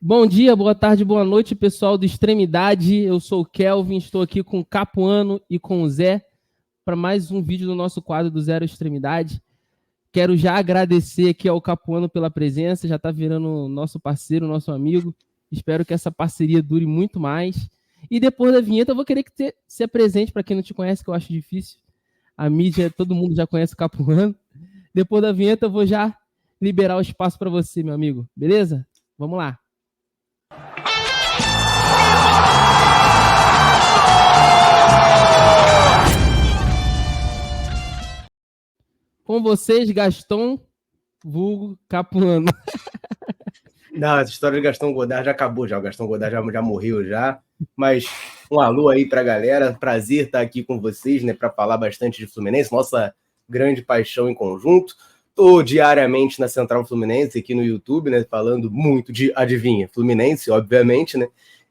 Bom dia, boa tarde, boa noite, pessoal do Extremidade. Eu sou o Kelvin, estou aqui com o Capuano e com o Zé para mais um vídeo do nosso quadro do Zero Extremidade. Quero já agradecer aqui ao Capuano pela presença, já está virando nosso parceiro, nosso amigo. Espero que essa parceria dure muito mais. E depois da vinheta, eu vou querer que você se apresente para quem não te conhece, que eu acho difícil. A mídia, todo mundo já conhece o Capuano. Depois da vinheta, eu vou já liberar o espaço para você, meu amigo. Beleza? Vamos lá. Com vocês, Gaston, vulgo Capuano. Não, essa história de Gaston Godard já acabou já. O Gaston Godard já morreu já. Mas um alô aí pra galera. Prazer estar aqui com vocês, né? Para falar bastante de Fluminense, nossa grande paixão em conjunto. Tô diariamente na Central Fluminense aqui no YouTube, né? Falando muito de, adivinha, Fluminense, obviamente, né?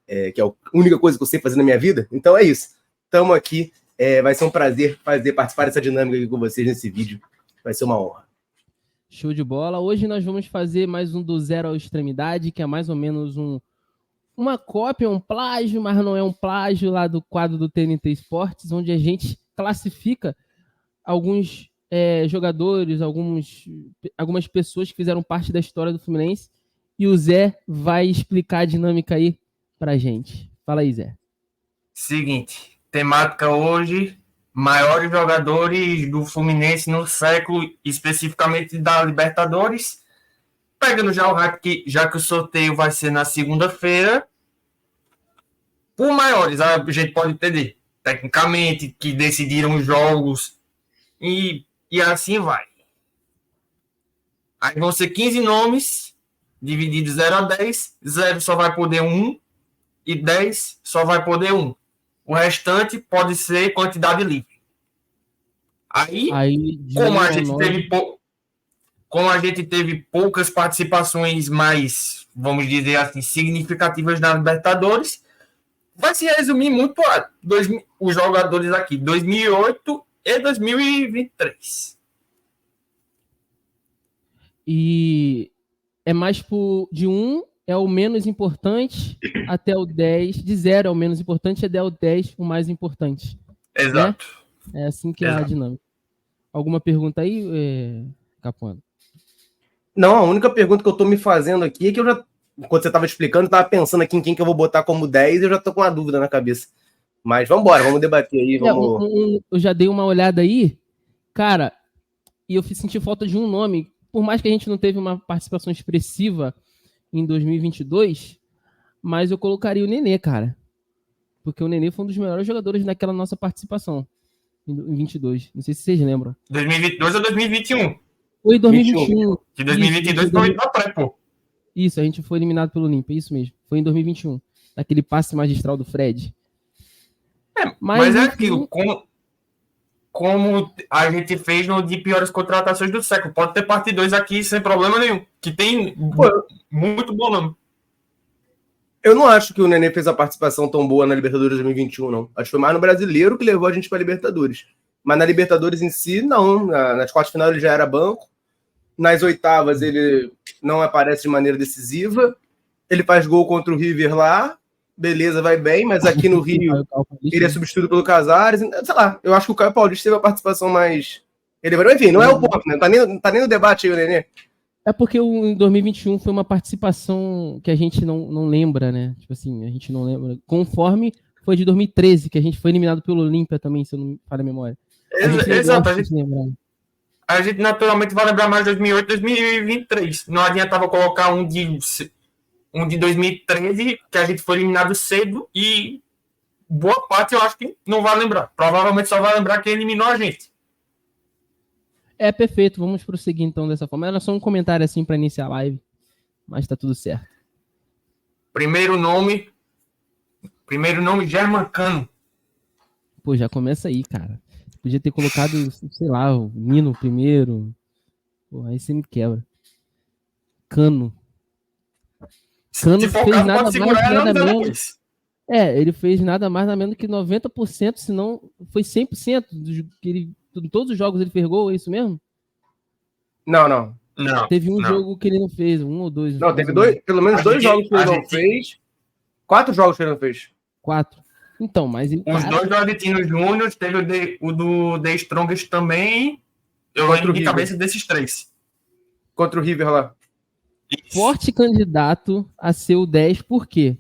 Que é a única coisa que eu sei fazer na minha vida. Então é isso. Estamos aqui. Vai ser um prazer participar dessa dinâmica aqui com vocês nesse vídeo. Vai ser uma honra. Show de bola. Hoje nós vamos fazer mais um do Zero à Extremidade, que é mais ou menos uma cópia, um plágio, mas não é um plágio lá do quadro do TNT Esportes, onde a gente classifica alguns jogadores, algumas pessoas que fizeram parte da história do Fluminense, e o Zé vai explicar a dinâmica aí pra gente. Fala aí, Zé. Seguinte, temática hoje... maiores jogadores do Fluminense no século, especificamente da Libertadores. Pegando já o hype, já que o sorteio vai ser na segunda-feira. Por maiores, a gente pode entender, tecnicamente, que decidiram os jogos e assim vai. Aí vão ser 15 nomes, divididos 0 a 10. 0 só vai poder 1 e 10 só vai poder 1. O restante pode ser quantidade livre. Aí como a gente teve poucas participações mais, vamos dizer assim, significativas na Libertadores, vai se resumir muito a os jogadores aqui, 2008 e 2023. E é mais de 1 é o menos importante até o 10, de 0 é o menos importante até o 10 o mais importante. Exato. Né? É assim que é a dinâmica. Alguma pergunta aí, Capuano? Não, a única pergunta que eu tô me fazendo aqui é que eu já, enquanto você estava explicando, eu tava pensando aqui em quem que eu vou botar como 10 e eu já tô com uma dúvida na cabeça. Mas vamos embora, vamos debater aí. Eu já dei uma olhada aí, cara, e eu senti falta de um nome. Por mais que a gente não teve uma participação expressiva em 2022, mas eu colocaria o Nenê, cara. Porque o Nenê foi um dos melhores jogadores naquela nossa participação em 22. Não sei se vocês lembram. 2022 ou 2021? Foi 2021. De 2022 foi na pré, pô. Isso, a gente foi eliminado pelo Olímpia, isso mesmo. Foi em 2021. Naquele passe magistral do Fred. Mas é aquilo, como a gente fez no de piores contratações do século. Pode ter parte 2 aqui sem problema nenhum. Que tem muito bom nome. Eu não acho que o Nenê fez a participação tão boa na Libertadores 2021, não. Acho que foi mais no Brasileiro que levou a gente para a Libertadores. Mas na Libertadores em si, não. Nas quartas de final ele já era banco. Nas oitavas ele não aparece de maneira decisiva. Ele faz gol contra o River lá. Beleza, vai bem. Mas aqui no Rio ele é substituído pelo Casares. Sei lá, eu acho que o Caio Paulista teve a participação mais... Enfim, não é o ponto, né? Não tá nem no debate aí o Nenê. É porque em 2021 foi uma participação que a gente não lembra, né? Tipo assim, a gente não lembra. Conforme foi de 2013, que a gente foi eliminado pelo Olímpia também, se eu não me falha a memória. Exato. A gente naturalmente vai lembrar mais de 2008 e 2023. Não adiantava colocar um de 2013, que a gente foi eliminado cedo, e boa parte eu acho que não vai lembrar. Provavelmente só vai lembrar quem eliminou a gente. Perfeito, vamos prosseguir então dessa forma. Era só um comentário assim para iniciar a live, mas tá tudo certo. Primeiro nome, Germancano. Pô, já começa aí, cara. Podia ter colocado, sei lá, o Nino primeiro. Pô, aí você me quebra. Cano fez nada mais, nada menos. Ele fez nada mais, nada menos que 90%, se não foi 100% que ele... Em todos os jogos ele fez gol, é isso mesmo? Não. Não. Teve um não. jogo que ele não fez, um ou dois. Não, teve pelo menos 2 jogos que ele não fez. 4 jogos que ele não fez. 4. Então, mas ele. Os 2 do Argentinos Júnior, teve o do The Strongest também. Eu lembro de cabeça desses 3. Contra o River lá. Forte candidato a ser o 10, por quê?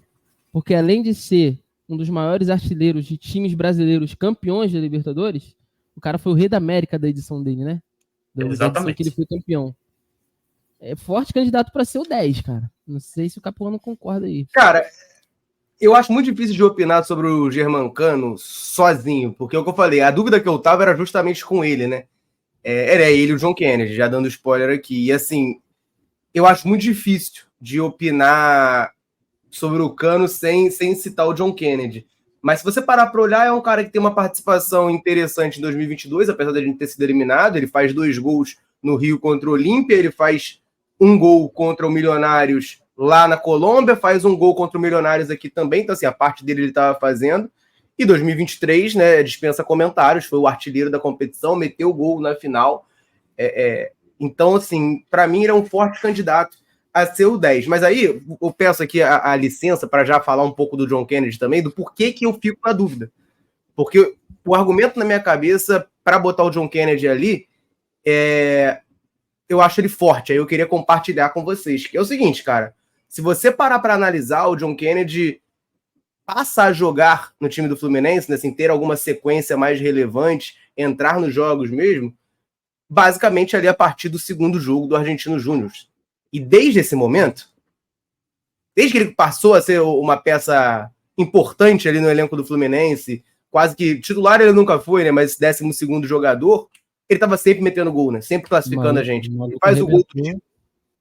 Porque além de ser um dos maiores artilheiros de times brasileiros campeões da Libertadores, o cara foi o rei da América da edição dele, né? Da edição que ele foi campeão. É forte candidato para ser o 10, cara. Não sei se o Capuano concorda aí. Cara, eu acho muito difícil de opinar sobre o Germancano sozinho, porque é o que eu falei, a dúvida que eu tava era justamente com ele, né? Era ele e o John Kennedy, já dando spoiler aqui. E assim, eu acho muito difícil de opinar sobre o Cano sem citar o John Kennedy. Mas se você parar para olhar, é um cara que tem uma participação interessante em 2022, apesar de ele ter sido eliminado. Ele faz 2 gols no Rio contra o Olímpia, ele faz 1 gol contra o Milionários lá na Colômbia, faz 1 gol contra o Milionários aqui também, então assim, a parte dele ele estava fazendo. E 2023, né, dispensa comentários, foi o artilheiro da competição, meteu o gol na final. Então, assim, para mim ele é um forte candidato a ser o 10. Mas aí eu peço aqui a licença para já falar um pouco do John Kennedy também, do porquê que eu fico na dúvida. Porque o argumento na minha cabeça para botar o John Kennedy ali, eu acho ele forte. Aí eu queria compartilhar com vocês. Que é o seguinte, cara, se você parar para analisar, o John Kennedy passa a jogar no time do Fluminense, né, assim, ter alguma sequência mais relevante, entrar nos jogos mesmo, basicamente ali a partir do 2º jogo do Argentinos Júnior. E desde esse momento, desde que ele passou a ser uma peça importante ali no elenco do Fluminense, quase que titular ele nunca foi, né, mas 12º jogador, ele estava sempre metendo gol, né, sempre classificando a gente. Ele faz o gol do time.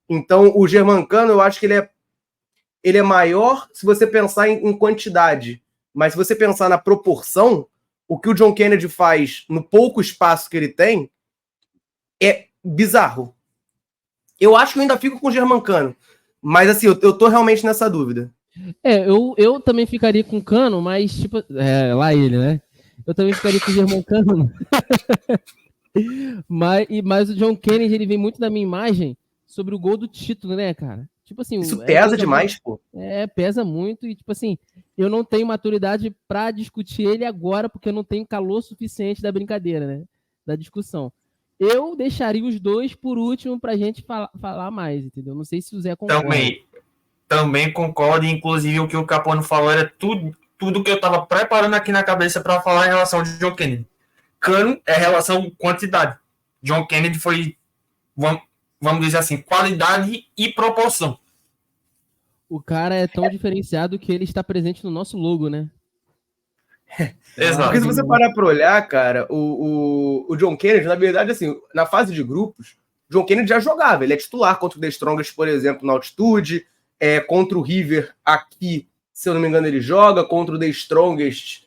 Então, o Germancano, eu acho que ele é maior se você pensar em quantidade, mas se você pensar na proporção, o que o John Kennedy faz no pouco espaço que ele tem é bizarro. Eu acho que eu ainda fico com o Germancano, mas assim, eu tô realmente nessa dúvida. Eu também ficaria com o Cano, mas tipo, lá ele, né? Eu também ficaria com o Germancano. mas o John Kennedy, ele vem muito da minha imagem sobre o gol do título, né, cara? Tipo assim, isso pesa demais, pô. Pesa muito e, tipo assim, eu não tenho maturidade pra discutir ele agora, porque eu não tenho calor suficiente da brincadeira, né? Da discussão. Eu deixaria os 2 por último pra gente falar mais, entendeu? Não sei se o Zé concorda. Também concordo, inclusive o que o Capuano falou era tudo que eu tava preparando aqui na cabeça pra falar em relação ao John Kennedy. Cano é relação quantidade. John Kennedy foi, vamos dizer assim, qualidade e proporção. O cara é tão diferenciado que ele está presente no nosso logo, né? Exato. Porque se você parar para olhar, cara, o John Kennedy, na verdade, assim, na fase de grupos, o John Kennedy já jogava. Ele é titular contra o The Strongest, por exemplo, na altitude. Contra o River aqui, se eu não me engano, ele joga. Contra o The Strongest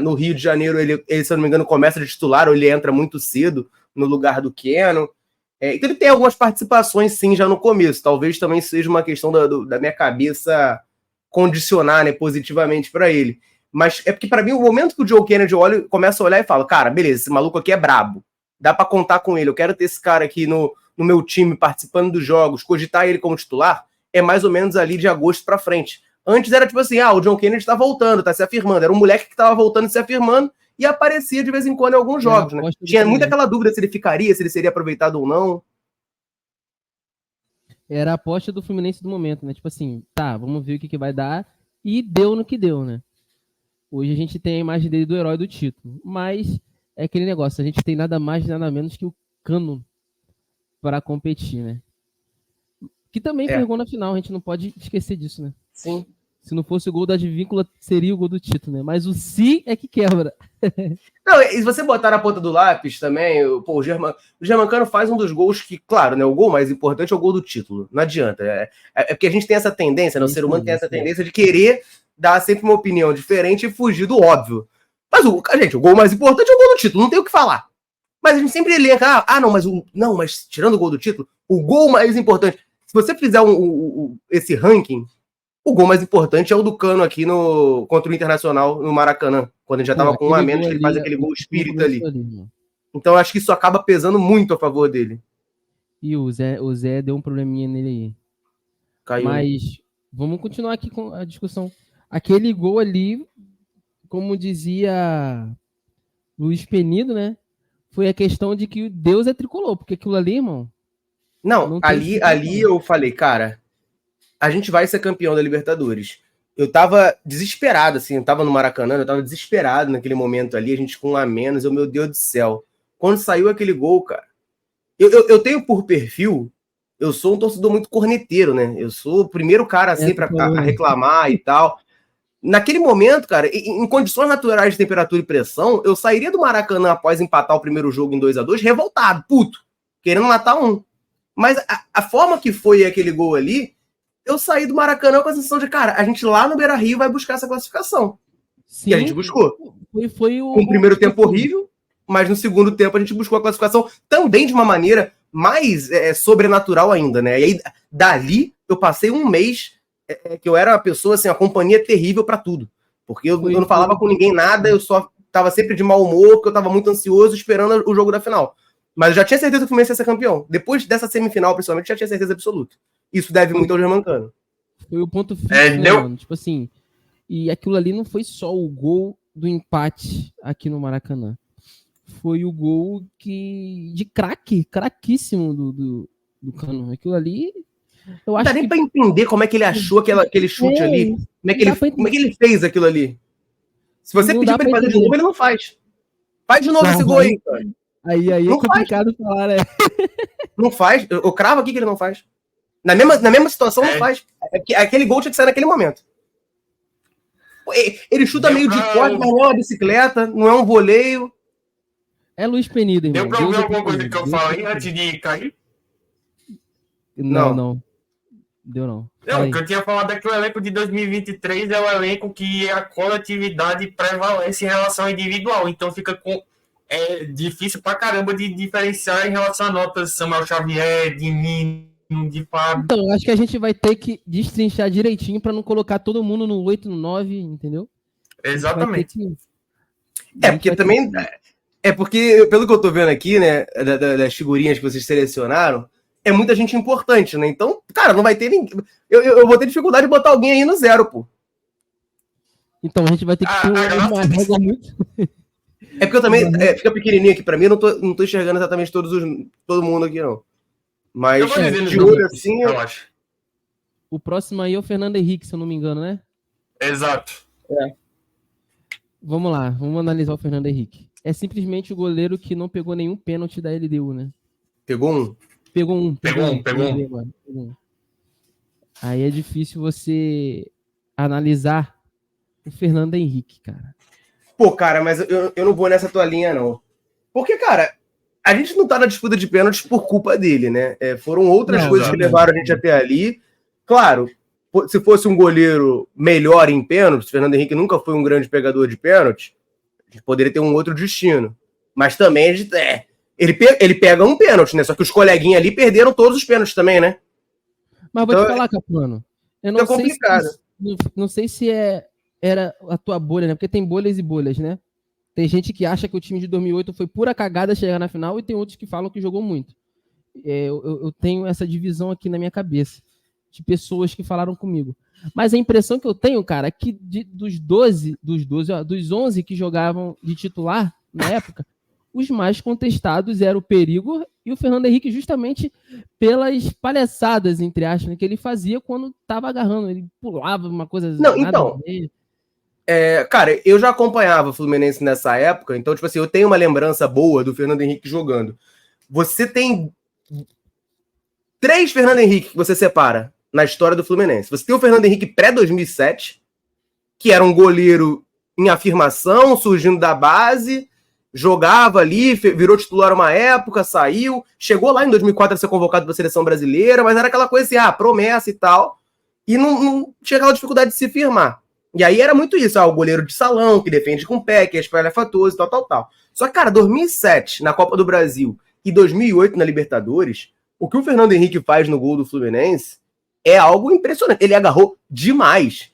no Rio de Janeiro, ele, se eu não me engano, começa de titular, ou ele entra muito cedo no lugar do Keno. Então ele tem algumas participações, sim, já no começo. Talvez também seja uma questão da minha cabeça condicionar, né, positivamente para ele. Mas é porque, para mim, o momento que o John Kennedy começa a olhar e fala, cara, beleza, esse maluco aqui é brabo. Dá para contar com ele. Eu quero ter esse cara aqui no meu time, participando dos jogos, cogitar ele como titular, é mais ou menos ali de agosto para frente. Antes era tipo assim, o John Kennedy tá voltando, tá se afirmando. Era um moleque que tava voltando e se afirmando e aparecia de vez em quando em alguns jogos, né? Tinha muito aquela dúvida se ele ficaria, se ele seria aproveitado ou não. Era a aposta do Fluminense do momento, né? Tipo assim, tá, vamos ver o que vai dar. E deu no que deu, né? Hoje a gente tem a imagem dele do herói do título. Mas é aquele negócio, a gente tem nada mais, nada menos que o Cano para competir, né? Que também foi gol na final, a gente não pode esquecer disso, né? Sim. Se não fosse o gol da Advíncula, seria o gol do título, né? Mas o si é que quebra. Não, e se você botar na ponta do lápis também, o Germancano faz um dos gols que, claro, né, o gol mais importante é o gol do título. Não adianta. É porque a gente tem essa tendência, né? O ser humano tem essa tendência de querer dar sempre uma opinião diferente e fugir do óbvio. Mas, gente, o gol mais importante é o gol do título, não tem o que falar. Mas a gente sempre elenca, mas tirando o gol do título, o gol mais importante. Se você fizer esse ranking, o gol mais importante é o do Cano aqui contra o Internacional no Maracanã, quando ele já estava com 1 a menos, que ele faz aquele gol espírita ali. Então, acho que isso acaba pesando muito a favor dele. E o Zé deu um probleminha nele aí. Caiu. Mas vamos continuar aqui com a discussão. Aquele gol ali, como dizia Luiz Penido, né? Foi a questão de que Deus é tricolor, porque aquilo ali, irmão. Não, ali eu falei, cara, a gente vai ser campeão da Libertadores. Eu tava desesperado, assim, eu tava no Maracanã, eu tava desesperado naquele momento ali, a gente com um a menos, meu Deus do céu. Quando saiu aquele gol, cara, eu tenho por perfil, eu sou um torcedor muito corneteiro, né? Eu sou o primeiro cara, assim, pra reclamar e tal. Naquele momento, cara, em condições naturais de temperatura e pressão, eu sairia do Maracanã após empatar o primeiro jogo em 2-2, revoltado, puto, querendo matar um. Mas a forma que foi aquele gol ali, eu saí do Maracanã com a sensação de, cara, a gente lá no Beira-Rio vai buscar essa classificação. Sim, e a gente buscou. Foi um primeiro tempo horrível, mas no segundo tempo a gente buscou a classificação também de uma maneira mais sobrenatural ainda, né? E aí, dali, eu passei um mês que eu era uma pessoa, assim, uma companhia terrível pra tudo. Porque eu não falava com ninguém nada, eu só tava sempre de mau humor, porque eu tava muito ansioso esperando o jogo da final. Mas eu já tinha certeza que o Fluminense ia ser campeão. Depois dessa semifinal, principalmente, já tinha certeza absoluta. Isso deve muito ao Germancano. Foi o ponto fixo, né, mano? Tipo assim, e aquilo ali não foi só o gol do empate aqui no Maracanã. Foi o gol de craquíssimo do Cano. Aquilo ali, eu acho não dá nem pra entender como é que ele achou aquele chute ali. Como é que ele fez aquilo ali? Se você pedir pra ele fazer de novo, ele não faz. Faz de novo esse gol aí, cara. Aí é complicado falar, né? Não faz. Eu cravo aqui que ele não faz. Na mesma situação, não faz. Aquele gol tinha que sair naquele momento. Ele chuta meio de corte, mas não é uma bicicleta, não é um voleio. É Luiz Penido, irmão. Deu pra ouvir alguma coisa que eu falei antes de cair? Não. Deu não. Não, o que eu tinha falado é que o elenco de 2023 é o elenco que a coletividade prevalece em relação ao individual. Então fica difícil pra caramba de diferenciar em relação a notas Samuel Xavier, de Nino, de Fábio. Então, acho que a gente vai ter que destrinchar direitinho pra não colocar todo mundo no 8, no 9, entendeu? Exatamente. Porque também... porque, pelo que eu tô vendo aqui, né, das figurinhas que vocês selecionaram, é muita gente importante, né? Então, cara, não vai ter ninguém... Eu vou ter dificuldade de botar alguém aí no 0, pô. Então, a gente vai ter que ter uma regra muito... É porque eu também... fica pequenininho aqui pra mim, eu não tô enxergando exatamente todo mundo aqui, não. Mas de olho assim, eu acho. O próximo aí é o Fernando Henrique, se eu não me engano, né? Exato. Vamos lá, vamos analisar o Fernando Henrique. É simplesmente o goleiro que não pegou nenhum pênalti da LDU, né? Pegou um? Pegou um. Pegou um. Aí é difícil você analisar o Fernando Henrique, cara. Pô, cara, mas eu não vou nessa tua linha, não. Porque, cara, a gente não tá na disputa de pênaltis por culpa dele, né? Foram outras coisas que levaram a gente até ali. Claro, se fosse um goleiro melhor em pênaltis, Fernando Henrique nunca foi um grande pegador de pênaltis, a gente poderia ter um outro destino. Mas também ele pega um pênalti, né? Só que os coleguinhas ali perderam todos os pênaltis também, né? Mas vou te falar, Capuano. Eu não sei complicado. Não sei se era a tua bolha, né? Porque tem bolhas e bolhas, né? Tem gente que acha que o time de 2008 foi pura cagada chegar na final e tem outros que falam que jogou muito. Eu tenho essa divisão aqui na minha cabeça de pessoas que falaram comigo. Mas a impressão que eu tenho, cara, é que dos 11 que jogavam de titular na época, os mais contestados eram o Perigo e o Fernando Henrique, justamente pelas palhaçadas, entre aspas, né, que ele fazia quando estava agarrando. Ele pulava uma coisa... Não, então... cara, eu já acompanhava o Fluminense nessa época, então, tipo assim, eu tenho uma lembrança boa do Fernando Henrique jogando. Você tem 3 Fernando Henrique que você separa na história do Fluminense. Você tem o Fernando Henrique pré-2007, que era um goleiro em afirmação, surgindo da base, jogava ali, virou titular uma época, saiu, chegou lá em 2004 a ser convocado para a seleção brasileira, mas era aquela coisa assim, promessa e tal, e não tinha aquela dificuldade de se firmar. E aí era muito isso, o goleiro de salão, que defende com o pé, que é espalhafatoso, tal. Só que, cara, 2007 na Copa do Brasil e 2008 na Libertadores, o que o Fernando Henrique faz no gol do Fluminense é algo impressionante. Ele agarrou demais,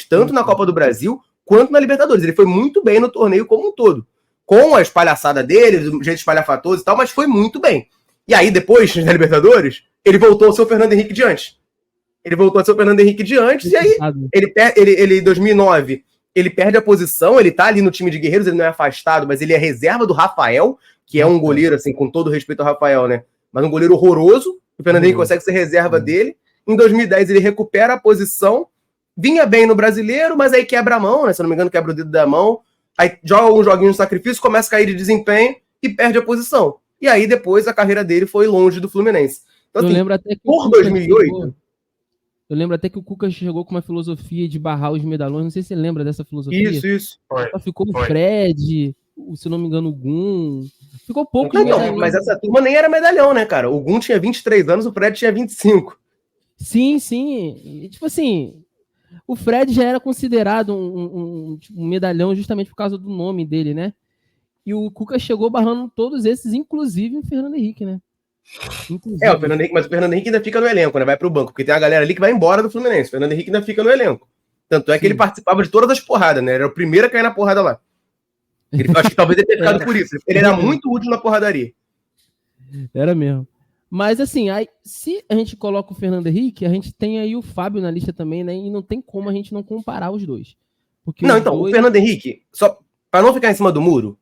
tanto na Copa do Brasil quanto na Libertadores. Ele foi muito bem no torneio como um todo, com a espalhaçada dele, do jeito espalhafatoso e tal, mas foi muito bem. E aí, depois, na Libertadores, ele voltou a ser o Fernando Henrique de antes. E aí, ele em 2009, ele perde a posição, ele tá ali no time de Guerreiros, ele não é afastado, mas ele é reserva do Rafael, que é um goleiro, assim, com todo respeito ao Rafael, né? Mas um goleiro horroroso, o Fernando Henrique consegue ser reserva dele. Em 2010, ele recupera a posição, vinha bem no Brasileiro, mas aí quebra a mão, né? Se eu não me engano, quebra o dedo da mão, aí joga um joguinho de sacrifício, começa a cair de desempenho e perde a posição. E aí, depois, a carreira dele foi longe do Fluminense. Então, eu assim, lembro até que por 2008... Eu lembro até que o Cuca chegou com uma filosofia de barrar os medalhões. Não sei se você lembra dessa filosofia. Isso. Só ficou o Fred, se não me engano, o Gum. Ficou pouco. Não, mas essa turma nem era medalhão, né, cara? O Gum tinha 23 anos, o Fred tinha 25. Sim. E, tipo assim, o Fred já era considerado um medalhão justamente por causa do nome dele, né? E o Cuca chegou barrando todos esses, inclusive o Fernando Henrique, né? O Fernando Henrique, mas o Fernando Henrique ainda fica no elenco, né? Vai pro banco, porque tem a galera ali que vai embora do Fluminense. O Fernando Henrique ainda fica no elenco. Tanto é que ele participava de todas as porradas, né? Era o primeiro a cair na porrada lá. Acho que talvez ele tenha ficado por isso. Ele era muito útil na porradaria. Era mesmo. Mas assim, aí, se a gente coloca o Fernando Henrique, a gente tem aí o Fábio na lista também, né? E não tem como a gente não comparar os dois. Porque o Fernando Henrique, só para não ficar em cima do muro,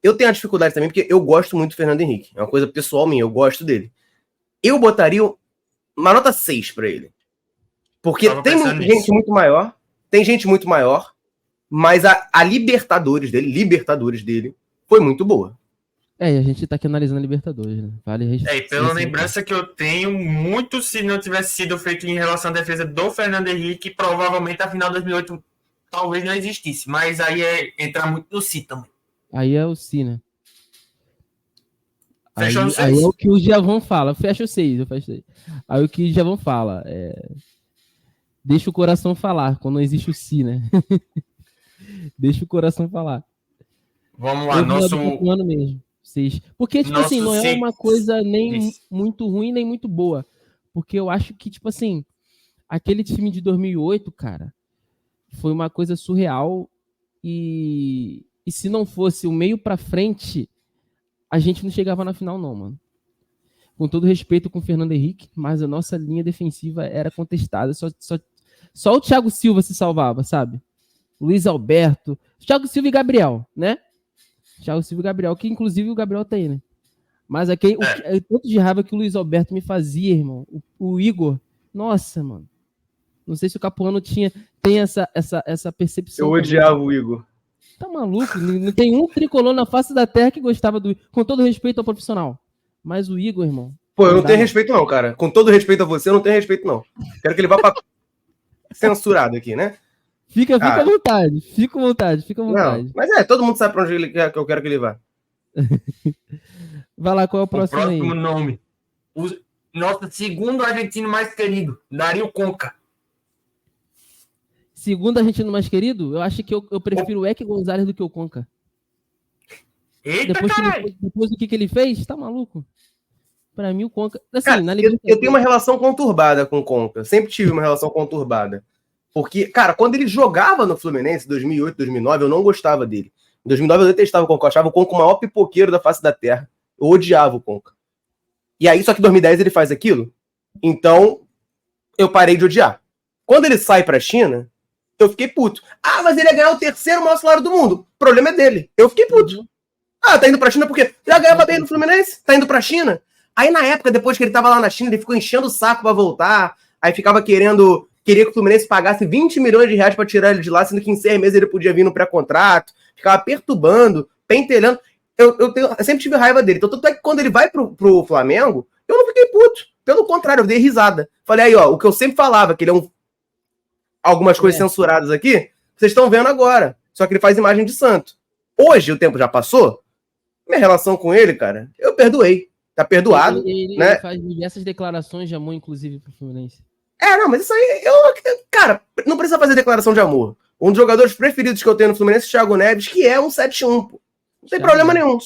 eu tenho a dificuldade também, porque eu gosto muito do Fernando Henrique. É uma coisa pessoal minha, eu gosto dele. Eu botaria uma nota 6 para ele. Porque tem gente muito maior, mas a Libertadores dele foi muito boa. E a gente tá aqui analisando a Libertadores, né? Vale e pela lembrança que eu tenho, muito se não tivesse sido feito em relação à defesa do Fernando Henrique, provavelmente a final de 2008 talvez não existisse. Mas aí é entrar muito no si também. Aí é o si, né? Aí é o que o Djavon fala. Fecha o 6, eu fecho 6. Aí o que o Djavon fala deixa o coração falar, quando não existe o si, né? Deixa o coração falar. Vamos lá, nosso ano mesmo. 6. Porque, tipo assim, não é uma coisa nem muito ruim, nem muito boa. Porque eu acho que, tipo assim, aquele time de 2008, cara, foi uma coisa surreal. E se não fosse o meio pra frente, a gente não chegava na final, não, mano. Com todo respeito com o Fernando Henrique, mas a nossa linha defensiva era contestada. Só o Thiago Silva se salvava, sabe? Luiz Alberto, Thiago Silva e Gabriel, né? Thiago Silva e Gabriel, que inclusive o Gabriel tá aí, né? Mas aqui, o tanto de raiva que o Luiz Alberto me fazia, irmão. O Igor, nossa, mano. Não sei se o Capuano tem essa percepção. Eu odiava o Igor. Tá maluco? Não tem um tricolor na face da terra que gostava do Igor. Com todo respeito ao profissional. Mas o Igor, irmão... Pô, eu não tenho respeito não, cara. Com todo respeito a você, eu não tenho respeito não. Quero que ele vá pra... censurado aqui, né? Fica à vontade. Fica à vontade. Não, mas todo mundo sabe pra onde ele quer, que eu quero que ele vá. Vai lá, qual é o próximo aí? O próximo nome. Nosso segundo argentino mais querido, Dario Conca. Segundo argentino mais querido? Eu acho que eu prefiro o Eck Gonzalez do que o Conca. Eita, depois do que ele fez? Tá maluco? Pra mim, o Conca... Assim, cara, eu tenho uma relação conturbada com o Conca. Eu sempre tive uma relação conturbada. Porque, cara, quando ele jogava no Fluminense, 2008, 2009, eu não gostava dele. Em 2009 eu detestava o Conca. Eu achava o Conca o maior pipoqueiro da face da terra. Eu odiava o Conca. E aí, só que em 2010 ele faz aquilo. Então, eu parei de odiar. Quando ele sai pra China, eu fiquei puto. Ah, mas ele ia ganhar o terceiro maior salário do mundo. O problema é dele. Eu fiquei puto. Ah, tá indo pra China por quê? Já ganhava bem no Fluminense? Tá indo pra China? Aí, na época, depois que ele tava lá na China, ele ficou enchendo o saco pra voltar. Aí ficava queria que o Fluminense pagasse 20 milhões de reais pra tirar ele de lá, sendo que em 6 meses ele podia vir no pré-contrato. Ficava perturbando, pentelhando. Eu sempre tive raiva dele. Então, tanto é que quando ele vai pro Flamengo, eu não fiquei puto. Pelo contrário, eu dei risada. Falei aí, ó, o que eu sempre falava, que ele é algumas coisas censuradas aqui, vocês estão vendo agora. Só que ele faz imagem de santo. Hoje, o tempo já passou, minha relação com ele, cara, eu perdoei. Tá perdoado. Ele né? faz diversas declarações de amor, inclusive, pro Fluminense. Não, mas isso aí, cara, não precisa fazer declaração de amor. Um dos jogadores preferidos que eu tenho no Fluminense é o Thiago Neves, que é um 7-1, pô. Não tem problema nenhum.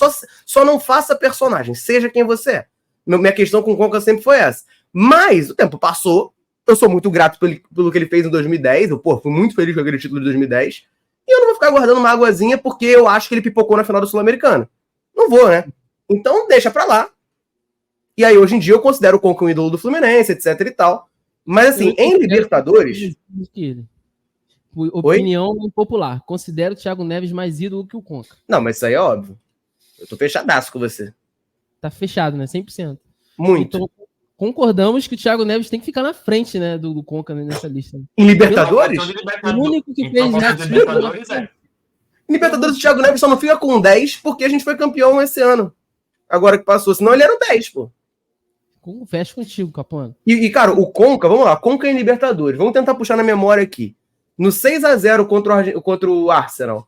Só não faça personagem, seja quem você é. Minha questão com o Conca sempre foi essa. Mas o tempo passou, eu sou muito grato pelo que ele fui muito feliz com aquele título de 2010, e eu não vou ficar guardando uma águazinha porque eu acho que ele pipocou na final do Sul-Americano. Não vou, né? Então deixa pra lá. E aí, hoje em dia, eu considero o Conca um ídolo do Fluminense, etc e tal. Mas, assim, em Libertadores... Opinião popular. Considero o Thiago Neves mais ídolo que o Conca. Não, mas isso aí é óbvio. Eu tô fechadaço com você. Tá fechado, né? 100%. Muito. Então, concordamos que o Thiago Neves tem que ficar na frente, né, do Conca nessa lista. Em Libertadores? O único que fez Libertadores é. Em Libertadores, o Thiago Neves só não fica com 10 porque a gente foi campeão esse ano. Agora que passou. Senão ele era o 10, pô. Fecha contigo, Capuano. E, cara, o Conca, vamos lá. Conca em Libertadores. Vamos tentar puxar na memória aqui. No 6-0 contra o Arsenal.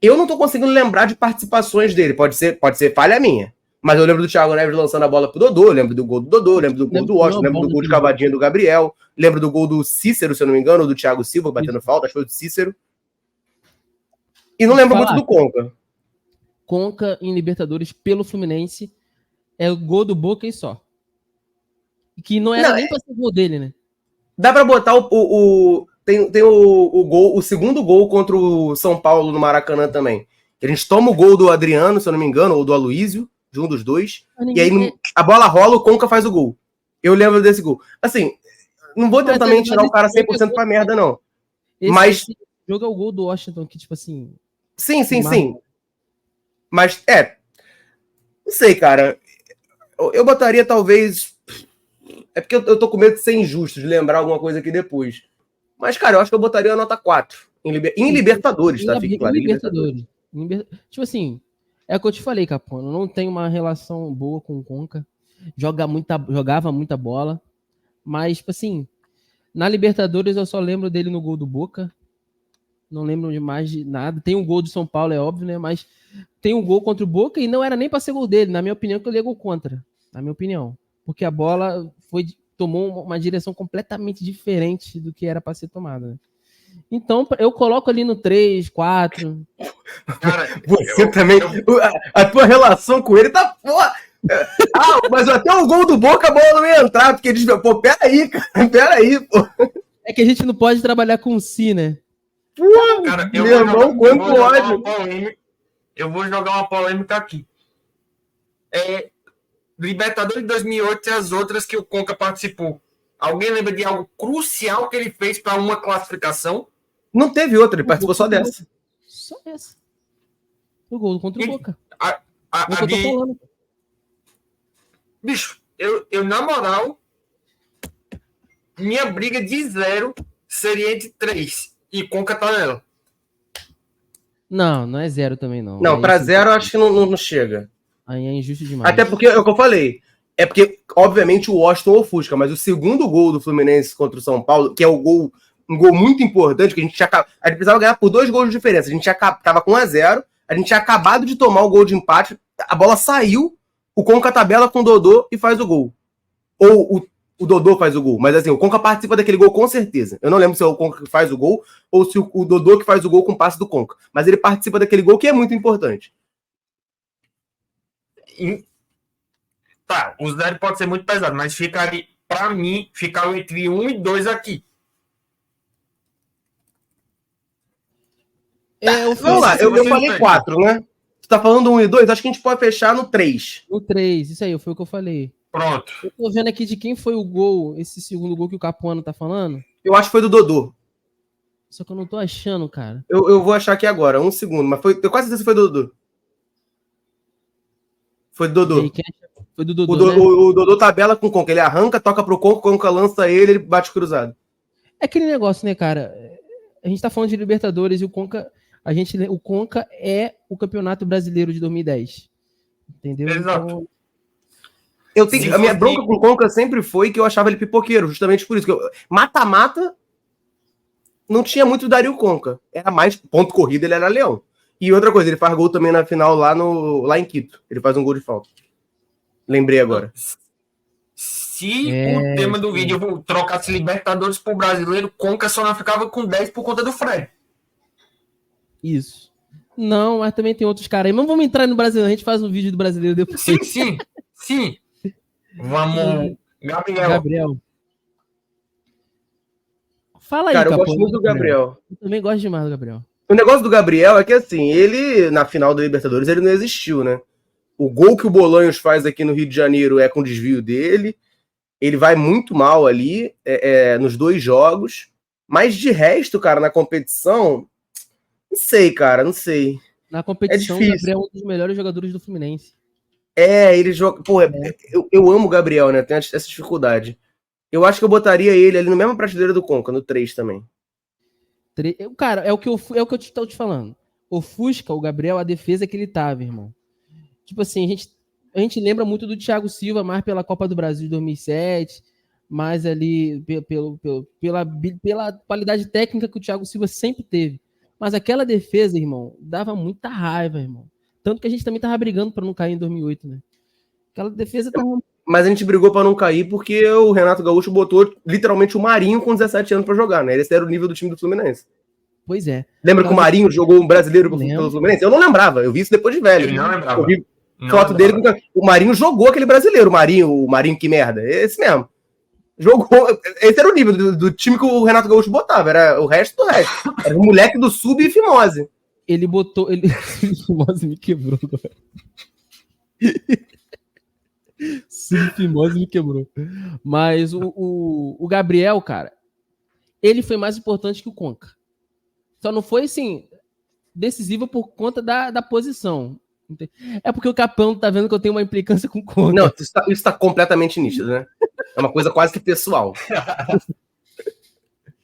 Eu não tô conseguindo lembrar de participações dele. Pode ser falha minha. Mas eu lembro do Thiago Neves lançando a bola pro Dodô, lembro do gol do Dodô, lembro do gol do Washington, lembro do gol de cavadinha do Gabriel, lembro do gol do Cícero, se eu não me engano, ou do Thiago Silva batendo falta, acho que foi do Cícero. E não lembro muito do Conca. Conca em Libertadores pelo Fluminense é o gol do Boca e só. Que não era nem pra ser gol dele, né? Dá pra botar tem o gol, o segundo gol contra o São Paulo no Maracanã também. A gente toma o gol do Adriano, se eu não me engano, ou do Aloísio, de um dos dois. E aí a bola rola, o Conca faz o gol. Eu lembro desse gol. Assim, não vou tentar tirar o cara 100% pra merda, não. Esse jogo é o gol do Washington, que tipo assim... Sim. Mas, não sei, cara. Eu botaria talvez... É porque eu tô com medo de ser injusto, de lembrar alguma coisa aqui depois. Mas, cara, eu acho que eu botaria a nota 4. Em Libertadores, tá? Fique claro. Em Libertadores. Tipo assim, é o que eu te falei, Capone. Eu não tenho uma relação boa com o Conca. Jogava muita bola. Mas, tipo assim, na Libertadores eu só lembro dele no gol do Boca. Não lembro de mais de nada. Tem um gol do São Paulo, é óbvio, né? Mas tem um gol contra o Boca e não era nem pra ser gol dele. Na minha opinião, que eu li gol contra. Na minha opinião. Porque a bola tomou uma direção completamente diferente do que era pra ser tomada, né? Então, eu coloco ali no 3, 4. Cara, você também... A tua relação com ele tá... Porra. Mas até o gol do Boca, a bola não ia entrar, porque eles... Pô, peraí, pô. É que a gente não pode trabalhar com si, né? Pô, cara, meu irmão, quanto ódio. Eu vou jogar uma polêmica aqui. Libertadores de 2008 e as outras que o Conca participou. Alguém lembra de algo crucial que ele fez para uma classificação? Não teve outra, ele participou só dessa. Só essa. O gol contra o Boca. Eu tô falando. Bicho, eu na moral, minha briga de 0 seria entre 3 e Conca tá nela. Não é 0 também, não. Não, pra 0 eu acho que não chega. Aí é injusto demais. Até porque, é o que eu falei, é porque, obviamente, o Washington ofusca, mas o segundo gol do Fluminense contra o São Paulo, que é um gol muito importante, que a gente precisava ganhar por 2 gols de diferença. A gente tava com 1-0, a gente tinha acabado de tomar o gol de empate, a bola saiu, o Conca tabela com o Dodô e faz o gol. Ou o Dodô faz o gol, mas assim, o Conca participa daquele gol com certeza. Eu não lembro se é o Conca que faz o gol ou se o Dodô que faz o gol com o passe do Conca, mas ele participa daquele gol que é muito importante. Tá, o 0 pode ser muito pesado, mas ficaria, pra mim, ficar entre 1 e 2 aqui. Vamos lá, eu falei 4, né? Você tá falando 1 e 2? Acho que a gente pode fechar no 3. No 3, isso aí, foi o que eu falei. Pronto. Eu tô vendo aqui de quem foi o gol, esse segundo gol que o Capuano tá falando. Eu acho que foi do Dodô. Só que eu não tô achando, cara. Eu vou achar aqui agora, 1 segundo, mas eu quase certeza que foi do Dodô. Foi do Dodô. Foi do Dodô, né? O Dodô tabela com o Conca. Ele arranca, toca pro Conca, o Conca lança ele bate cruzado. É aquele negócio, né, cara? A gente tá falando de Libertadores e o Conca... O Conca é o Campeonato Brasileiro de 2010. Entendeu? Exato. Então, a minha bronca com o Conca sempre foi que eu achava ele pipoqueiro, justamente por isso. Mata-mata não tinha muito Dario Conca. Era mais ponto corrida, ele era leão. E outra coisa, ele faz gol também na final lá em Quito. Ele faz um gol de falta. Lembrei agora. Se o tema do vídeo eu trocasse Libertadores pro brasileiro, Conca só não ficava com 10 por conta do Fred. Isso. Não, mas também tem outros caras aí. Mas vamos entrar no brasileiro, a gente faz um vídeo do brasileiro depois. Sim. Vamos, Gabriel. Fala aí, cara, eu gosto muito do Gabriel. Eu também gosto demais do Gabriel. O negócio do Gabriel é que, assim, ele, na final da Libertadores, ele não existiu, né? O gol que o Bolanhos faz aqui no Rio de Janeiro é com desvio dele. Ele vai muito mal ali nos 2 jogos. Mas de resto, cara, na competição... Não sei, cara, não sei. Na competição, o Gabriel é um dos melhores jogadores do Fluminense. Ele joga... Pô, eu amo o Gabriel, né? Tenho essa dificuldade. Eu acho que eu botaria ele ali na mesma prateleira do Conca, no 3 também. Cara, é o que eu estou te falando. Ofusca o Gabriel a defesa que ele tava, irmão. Tipo assim, a gente lembra muito do Thiago Silva, mais pela Copa do Brasil de 2007, mais ali pela qualidade técnica que o Thiago Silva sempre teve. Mas aquela defesa, irmão, dava muita raiva, irmão. Tanto que a gente também tava brigando para não cair em 2008, né? Aquela defesa tava... Mas a gente brigou para não cair porque o Renato Gaúcho botou literalmente o Marinho com 17 anos para jogar, né? Esse era o nível do time do Fluminense. Pois é. Lembra que o Marinho jogou um brasileiro pelo Fluminense? Eu não lembrava, eu vi isso depois de velho. Eu não lembrava. Eu vi foto dele, o Marinho jogou aquele brasileiro, o Marinho que merda, esse mesmo. Jogou, esse era o nível do time que o Renato Gaúcho botava, era o resto do resto. Era o moleque do Sub e Fimose. Ele botou, Fimose me quebrou agora. Sub Fimose me quebrou. Mas o Gabriel, cara, ele foi mais importante que o Conca. Só não foi, assim, decisivo por conta da posição. É porque o Capão tá vendo que eu tenho uma implicância com o Conca. Não, isso tá completamente nítido, né? É uma coisa quase que pessoal.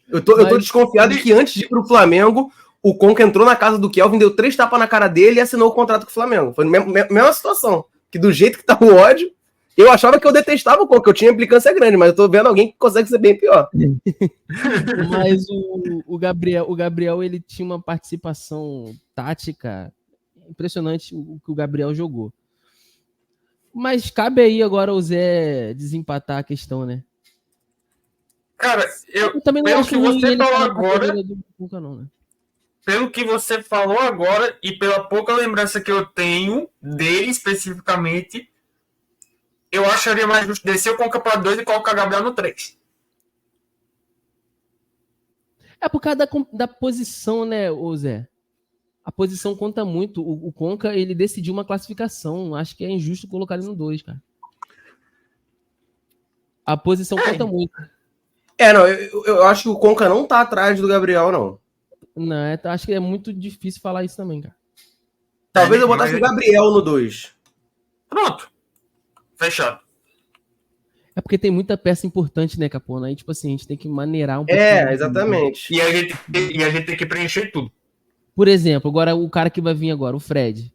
Eu tô desconfiado de que antes de ir pro Flamengo, o Conca entrou na casa do Kelvin, deu 3 tapas na cara dele e assinou o contrato com o Flamengo. Foi a mesma situação. Que do jeito que tá o ódio, eu achava que eu detestava o Conca, eu tinha implicância grande, mas eu tô vendo alguém que consegue ser bem pior. Mas o Gabriel, ele tinha uma participação tática impressionante, o que o Gabriel jogou. Mas cabe aí agora o Zé desempatar a questão, né? Cara, eu também não pelo acho que você falou tá agora, não, né? Pelo que você falou agora e pela pouca lembrança que eu tenho dele especificamente, eu acharia mais justo descer o Conca para 2 e colocar o Gabriel no 3. É por causa da posição, né, ô Zé? A posição conta muito. O Conca, ele decidiu uma classificação. Acho que é injusto colocar ele no 2, cara. A posição conta muito. Não, eu acho que o Conca não tá atrás do Gabriel, não. Não, acho que é muito difícil falar isso também, cara. Talvez eu botasse o Gabriel no 2. Pronto. Fechado. É porque tem muita peça importante, né, Capona? Aí, tipo assim, a gente tem que maneirar um pouco. Exatamente. E a gente tem que preencher tudo. Por exemplo, agora o cara que vai vir agora, o Fred.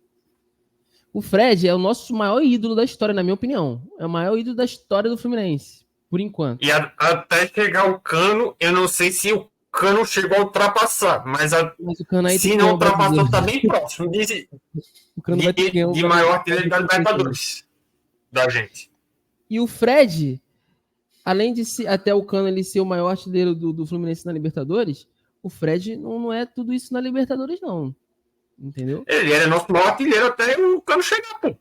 O Fred é o nosso maior ídolo da história, na minha opinião. É o maior ídolo da história do Fluminense, por enquanto. E até chegar o Cano, eu não sei se o Cano chegou a ultrapassar, mas o Cano aí se não ultrapassou, tá bem próximo de maior artilheiro da Libertadores da gente. E o Fred, além de até o Cano ele ser o maior artilheiro do Fluminense na Libertadores, o Fred não é tudo isso na Libertadores, não. Entendeu? Ele era nosso maior artilheiro até o Cano chegar, pô.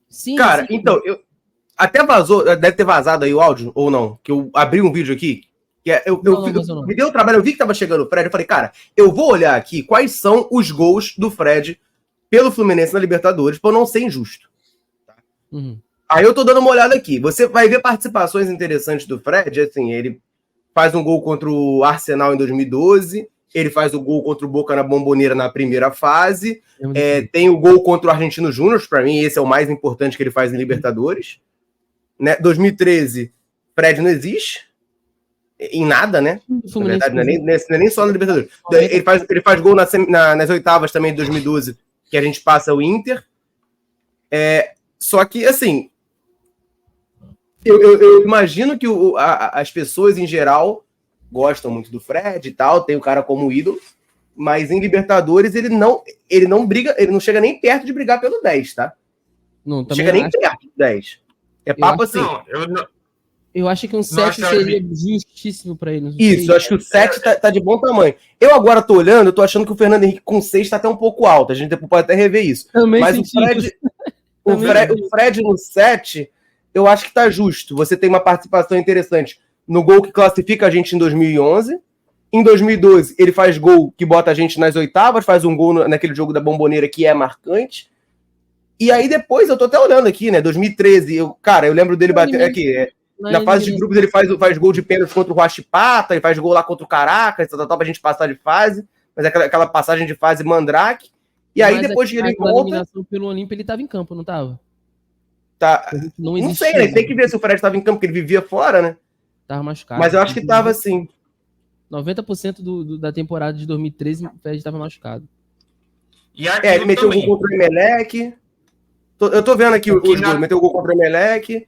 Sim. Cara, sim. Então, até vazou, deve ter vazado aí o áudio, ou não, que eu abri um vídeo aqui, que me deu o trabalho, eu vi que tava chegando o Fred, eu falei, cara, eu vou olhar aqui quais são os gols do Fred pelo Fluminense na Libertadores, pra eu não ser injusto. Uhum. Aí eu tô dando uma olhada aqui, você vai ver participações interessantes do Fred, assim, ele faz um gol contra o Arsenal em 2012, ele faz o gol contra o Boca na Bombonera na primeira fase, tem o gol contra o Argentino Júnior, pra mim esse é o mais importante que ele faz em Libertadores. Né? 2013, Fred não existe em nada, né? Na verdade, não é nem só na Libertadores. Ele faz gol nas oitavas também de 2012, que a gente passa o Inter. Só que, assim, eu imagino que as pessoas em geral gostam muito do Fred e tal, tem o cara como ídolo, mas em Libertadores ele não briga, ele não chega nem perto de brigar pelo 10, tá? Não chega nem perto do 10. É papo assim. Eu acho que um 7 seria justíssimo pra ele. Isso, eu acho que o 7 tá de bom tamanho. Eu agora tô olhando, eu tô achando que o Fernando Henrique com 6 tá até um pouco alto. A gente pode até rever isso. Também mas o Fred no 7, eu acho que tá justo. Você tem uma participação interessante no gol que classifica a gente em 2011. Em 2012, ele faz gol que bota a gente nas oitavas, faz um gol naquele jogo da Bombonera que é marcante. E aí depois, eu tô até olhando aqui, né? 2013, eu lembro dele bater aqui. Na fase de grupos, ele faz gol de pênalti contra o Huachipato, ele faz gol lá contra o Caracas, pra gente passar de fase. Mas aquela passagem de fase mandrake. E aí, depois que ele volta... eliminação pelo Olímpia, ele tava em campo, não tava? Tá. Não sei, né? Tem que ver se o Fred tava em campo, porque ele vivia fora, né? Tava machucado. Mas eu acho que tava sim. 90% da temporada de 2013, o Fred tava machucado. E ele meteu o gol contra o Emelec. Eu tô vendo aqui os gols. Meteu o gol contra o Emelec.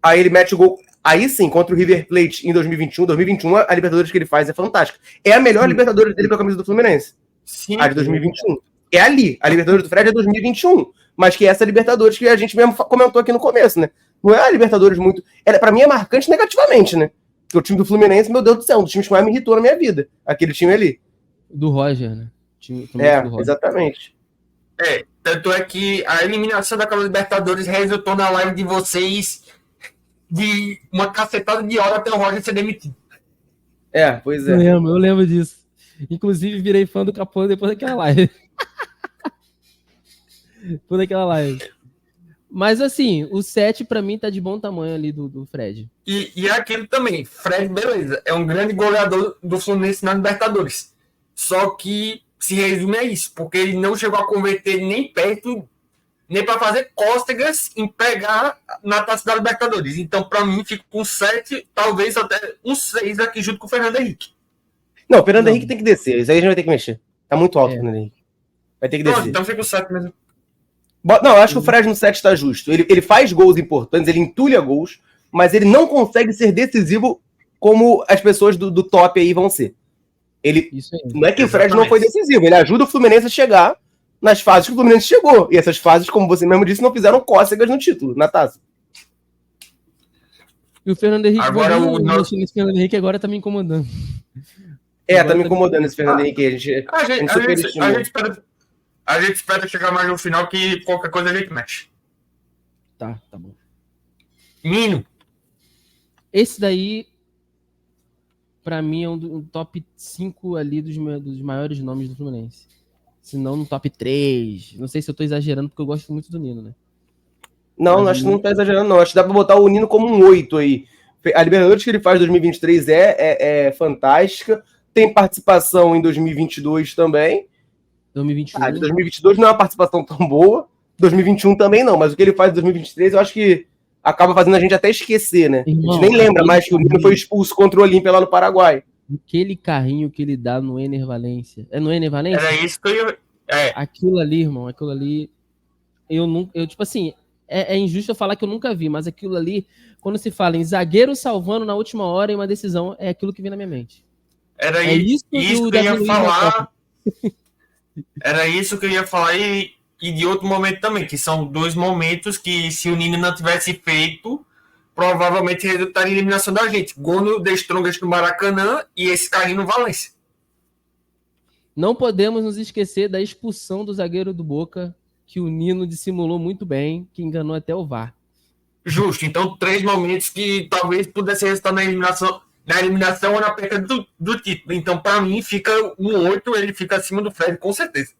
Aí ele mete o gol... Aí sim, contra o River Plate em 2021. 2021, a Libertadores que ele faz é fantástica. É a melhor Libertadores dele com a camisa do Fluminense. Sim. A de 2021. É ali. A Libertadores do Fred é 2021. Mas que é essa Libertadores que a gente mesmo comentou aqui no começo, né? Não é a Libertadores muito... Pra mim é marcante negativamente, né? Porque o time do Fluminense, meu Deus do céu, um dos times que mais me irritou na minha vida. Aquele time ali. Do Roger, né? Do Roger. Exatamente. Tanto é que a eliminação daquela Libertadores resultou na live de vocês de uma cacetada de hora até o Roger ser demitido. Pois é. Eu lembro disso. Inclusive, virei fã do Capone depois daquela live. Depois daquela live. Mas assim, o 7 pra mim tá de bom tamanho ali do Fred. E aquilo também, Fred, beleza, é um grande goleador do Fluminense na Libertadores. Só que se resume a isso, porque ele não chegou a converter nem perto, nem para fazer cócegas em pegar na taça da Libertadores. Então, para mim, fica com 7, talvez até um 6 aqui junto com o Fernando Henrique. Não, o Fernando Henrique tem que descer. Isso aí a gente vai ter que mexer. Tá muito alto o Fernando Henrique. Vai ter que descer. Então fica com 7 mesmo. Não, eu acho que o Fred no 7 tá justo. Ele faz gols importantes, ele entulha gols, mas ele não consegue ser decisivo como as pessoas do top aí vão ser. Não é que o Fred não foi decisivo, ele ajuda o Fluminense a chegar nas fases que o Fluminense chegou. E essas fases, como você mesmo disse, não fizeram cócegas no título, na taça. E o Fernando Henrique, agora esse Fernando Henrique agora tá me incomodando. Tá me incomodando esse Fernando Henrique. A gente espera chegar mais no final que qualquer coisa a gente mexe. Tá bom. Nino. Esse daí, pra mim, é um top 5 ali dos maiores nomes do Fluminense. Se não no top 3. Não sei se eu tô exagerando, porque eu gosto muito do Nino, né? Não, acho que não tá exagerando, não. Acho que dá pra botar o Nino como um 8 aí. A Libertadores que ele faz em 2023 é fantástica. Tem participação em 2022 também. 2021. De 2022 não é uma participação tão boa. 2021 também não, mas o que ele faz em 2023 eu acho que acaba fazendo a gente até esquecer, né? Irmão, a gente nem lembra mais que o Nino foi expulso contra o Olímpia lá no Paraguai. Aquele carrinho que ele dá no Ener Valência. É no Ener Valência? Era isso que eu ia... Aquilo ali, irmão, eu tipo assim, é injusto eu falar que eu nunca vi, mas aquilo ali, quando se fala em zagueiro salvando na última hora em uma decisão, é aquilo que vem na minha mente. Era isso que eu ia falar. Era isso que eu ia falar e de outro momento também, que são 2 momentos que se o Nino não tivesse feito, provavelmente resultaria em eliminação da gente. Gol no The Strongest no Maracanã e esse carrinho no Valência. Não podemos nos esquecer da expulsão do zagueiro do Boca, que o Nino dissimulou muito bem, que enganou até o VAR. Justo. Então, 3 momentos que talvez pudessem resultar na eliminação ou na perda do título. Então, para mim, fica um 8, ele fica acima do Fred, com certeza.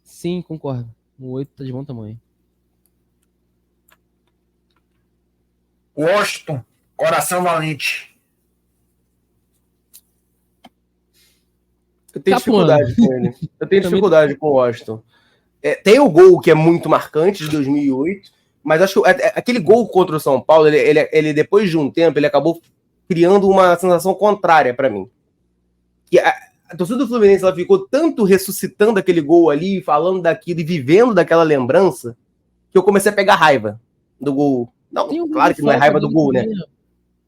Sim, concordo. O 8 tá de bom tamanho. Washington, coração valente. Eu tenho dificuldade com ele. Eu tenho dificuldade com o Washington. Tem o gol que é muito marcante de 2008, mas acho que aquele gol contra o São Paulo, ele depois de um tempo, ele acabou criando uma sensação contrária para mim. Que a torcida do Fluminense ela ficou tanto ressuscitando aquele gol ali, falando daquilo e vivendo daquela lembrança, que eu comecei a pegar raiva do gol. Não, claro que não é raiva do gol, né?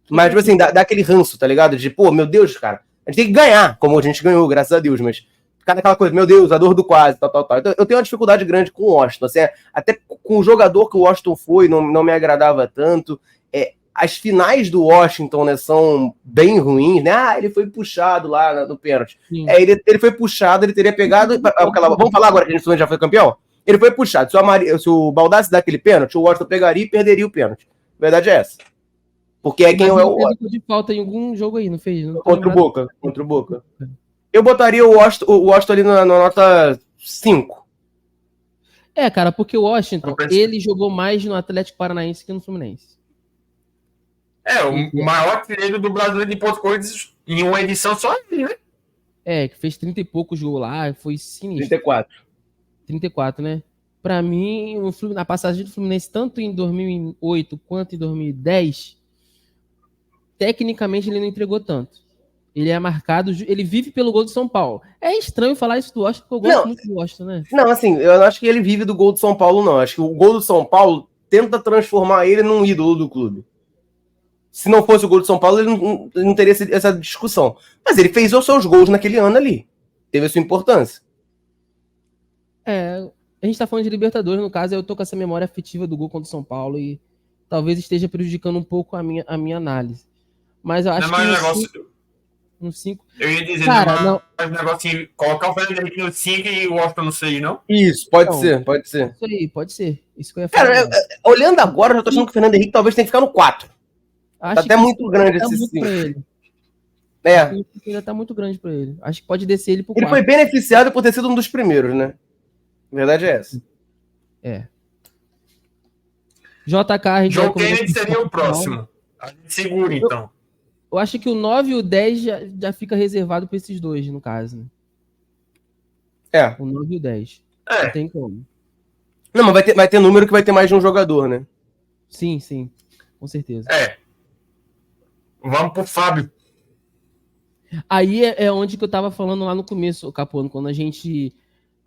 Mas, tipo assim, dá aquele ranço, tá ligado? De, pô, meu Deus, cara, a gente tem que ganhar, como a gente ganhou, graças a Deus, mas ficar naquela coisa, meu Deus, a dor do quase, tal. Então, eu tenho uma dificuldade grande com o Washington, assim, até com o jogador que o Washington foi, não me agradava tanto. As finais do Washington, né, são bem ruins, né? Ele foi puxado lá no pênalti. Ele foi puxado, ele teria pegado... Vamos falar agora que a gente já foi campeão? Ele foi puxado. Se o Baldassi dá aquele pênalti, o Washington pegaria e perderia o pênalti. A verdade é essa. Porque quem é o... Ele de falta em algum jogo aí, não fez? Contra o Boca. Eu botaria o Washington ali na nota 5. Cara, porque o Washington, ele jogou mais no Atlético Paranaense que no Fluminense. O maior artilheiro do Brasileiro de pontos corridos em uma edição só ele, né? Que fez 30 e poucos gols lá, foi sinistro. 34, né? Pra mim, a passagem do Fluminense, tanto em 2008 quanto em 2010, tecnicamente ele não entregou tanto. Ele é marcado, ele vive pelo gol do São Paulo. É estranho falar isso do Washington, porque eu gosto muito do Washington, né? Não, assim, eu não acho que ele vive do gol do São Paulo, não. Acho que o gol do São Paulo tenta transformar ele num ídolo do clube. Se não fosse o gol do São Paulo, ele não teria essa discussão. Mas ele fez os seus gols naquele ano ali. Teve a sua importância. A gente tá falando de Libertadores, no caso, eu tô com essa memória afetiva do gol contra o São Paulo e talvez esteja prejudicando um pouco a minha análise. Mas eu acho que no 5... Eu ia dizer, cara, não é um negocinho, colocar o Fernando Henrique no 5 e o Washington no 6, não? Isso, pode ser. Isso aí, pode ser. Isso que eu ia falar. Cara, olhando agora, eu já tô achando que o Fernando Henrique talvez tenha que ficar no 4. Tá até muito grande esse 5. Ainda tá muito grande pra ele. Acho que pode descer ele pro 4. Ele foi beneficiado por ter sido um dos primeiros, né? A verdade é essa. JK, a gente João Kennedy seria o próximo. A gente segura, então. Eu acho que o 9 e o 10 já fica reservado pra esses dois, no caso, né? O 9 e o 10. Não tem como. Não, mas vai ter número que vai ter mais de um jogador, né? Sim. Com certeza. Vamos pro Fábio. Aí é onde que eu tava falando lá no começo, Capuano, quando a gente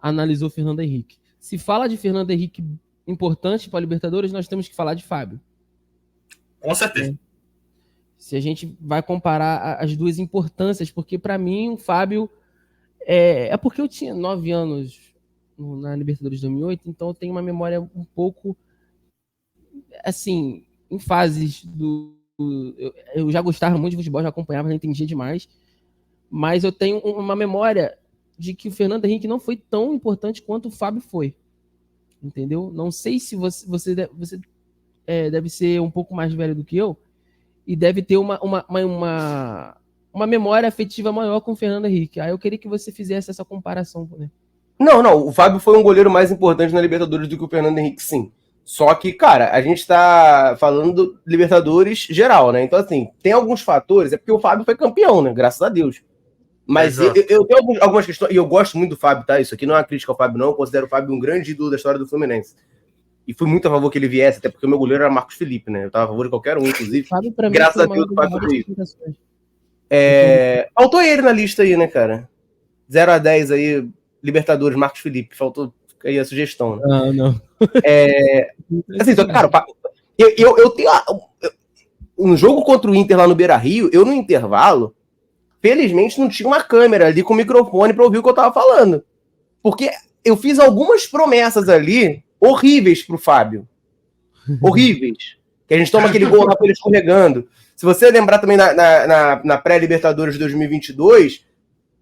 analisou o Fernando Henrique. Se fala de Fernando Henrique importante para a Libertadores, nós temos que falar de Fábio. Com certeza. Se a gente vai comparar as duas importâncias, porque para mim o Fábio é porque eu tinha 9 anos na Libertadores de 2008, então eu tenho uma memória um pouco assim, em fases eu já gostava muito de futebol, já acompanhava, já entendia demais, mas eu tenho uma memória de que o Fernando Henrique não foi tão importante quanto o Fábio foi. Entendeu? Não sei se você deve ser um pouco mais velho do que eu e deve ter uma memória afetiva maior com o Fernando Henrique. Aí eu queria que você fizesse essa comparação, né? Não. O Fábio foi um goleiro mais importante na Libertadores do que o Fernando Henrique, sim. Só que, cara, a gente tá falando do Libertadores geral, né? Então, assim, tem alguns fatores. É porque o Fábio foi campeão, né? Graças a Deus. Mas eu tenho algumas questões, e eu gosto muito do Fábio, tá? Isso aqui não é uma crítica ao Fábio, não. Eu considero o Fábio um grande ídolo da história do Fluminense. E fui muito a favor que ele viesse, até porque o meu goleiro era Marcos Felipe, né? Eu tava a favor de qualquer um, inclusive. Fábio, pra mim, graças a Deus, o Fábio veio. Faltou ele na lista aí, né, cara? 0 a 10 aí, Libertadores, Marcos Felipe. Faltou aí a sugestão, né? Não. Assim, cara, eu tenho um jogo contra o Inter lá no Beira-Rio, eu no intervalo, felizmente não tinha uma câmera ali com microfone para ouvir o que eu tava falando. Porque eu fiz algumas promessas ali horríveis pro Fábio. Horríveis. Que a gente toma aquele gol lá com ele escorregando. Se você lembrar também na pré-Libertadores de 2022,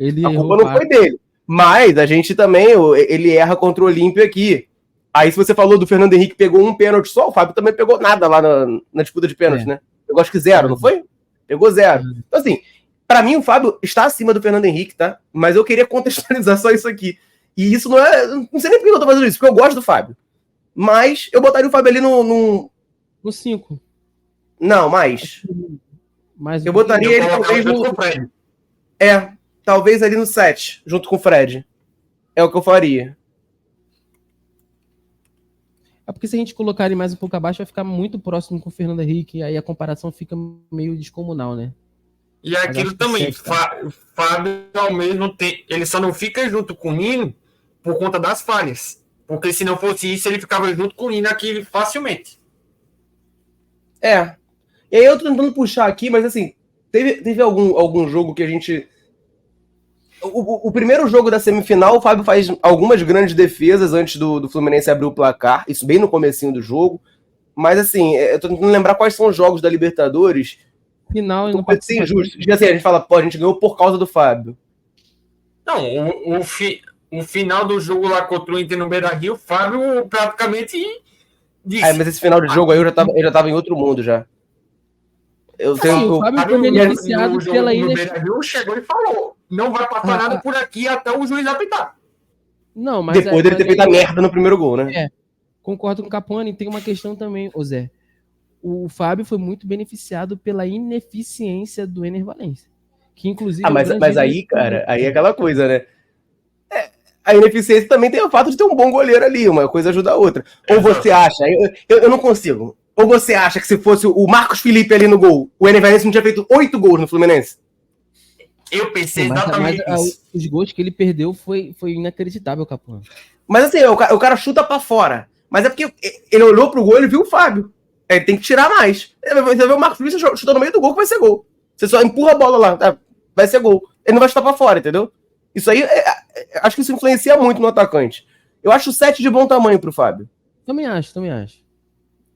a culpa não foi dele. Mas a gente também, ele erra contra o Olímpia aqui. Aí se você falou do Fernando Henrique pegou um pênalti só, o Fábio também pegou nada lá na disputa de pênalti, né? Eu acho que 0, não foi? Pegou 0. Então assim, pra mim o Fábio está acima do Fernando Henrique, tá? Mas eu queria contextualizar só isso aqui. E isso não é... Não sei nem por que eu tô fazendo isso, porque eu gosto do Fábio. Mas eu botaria o Fábio ali no 5. Não, mais. Eu botaria ele talvez no... talvez ali no 7, junto com o Fred. É o que eu faria. É porque se a gente colocar ele mais um pouco abaixo, vai ficar muito próximo com o Fernando Henrique, e aí a comparação fica meio descomunal, né? E aquilo também, o Fábio ao mesmo tempo, ele só não fica junto com o Nino por conta das falhas. Porque se não fosse isso, ele ficava junto com o Nino aqui facilmente. E aí eu tô tentando puxar aqui, mas assim, teve algum jogo que a gente... O primeiro jogo da semifinal, o Fábio faz algumas grandes defesas antes do Fluminense abrir o placar, isso bem no comecinho do jogo, mas assim, eu tô tentando lembrar quais são os jogos da Libertadores. Final e não pode ser injusto. Assim, a gente fala, a gente ganhou por causa do Fábio. Não, o final do jogo lá contra o Inter no Beira-Rio, o Fábio praticamente disse. Mas esse final de jogo aí eu já tava em outro mundo já. O Fábio foi beneficiado pela ilha. O Beira-Rio chegou e falou: não vai passar nada por aqui até o juiz apitar. Não, mas Depois dele ter feito a merda no primeiro gol, né? concordo com o Capuani, tem uma questão também, ô Zé. O Fábio foi muito beneficiado pela ineficiência do Ener Valencia. Que inclusive. Mas aí, cara, aí é aquela coisa, né? A ineficiência também tem o fato de ter um bom goleiro ali, uma coisa ajuda a outra. Ou você acha, eu não consigo. Ou você acha que se fosse o Marcos Felipe ali no gol, o Ener Valencia não tinha feito 8 gols no Fluminense? Eu pensei exatamente isso. Os gols que ele perdeu foi inacreditável, Capuano. Mas assim, o cara chuta pra fora. Mas é porque ele olhou pro gol e viu o Fábio. Ele tem que tirar mais. Você vê o Marcos Felipe chuta no meio do gol que vai ser gol. Você só empurra a bola lá, vai ser gol. Ele não vai chutar pra fora, entendeu? Isso aí, acho que isso influencia muito no atacante. Eu acho o 7 de bom tamanho pro Fábio. Também acho.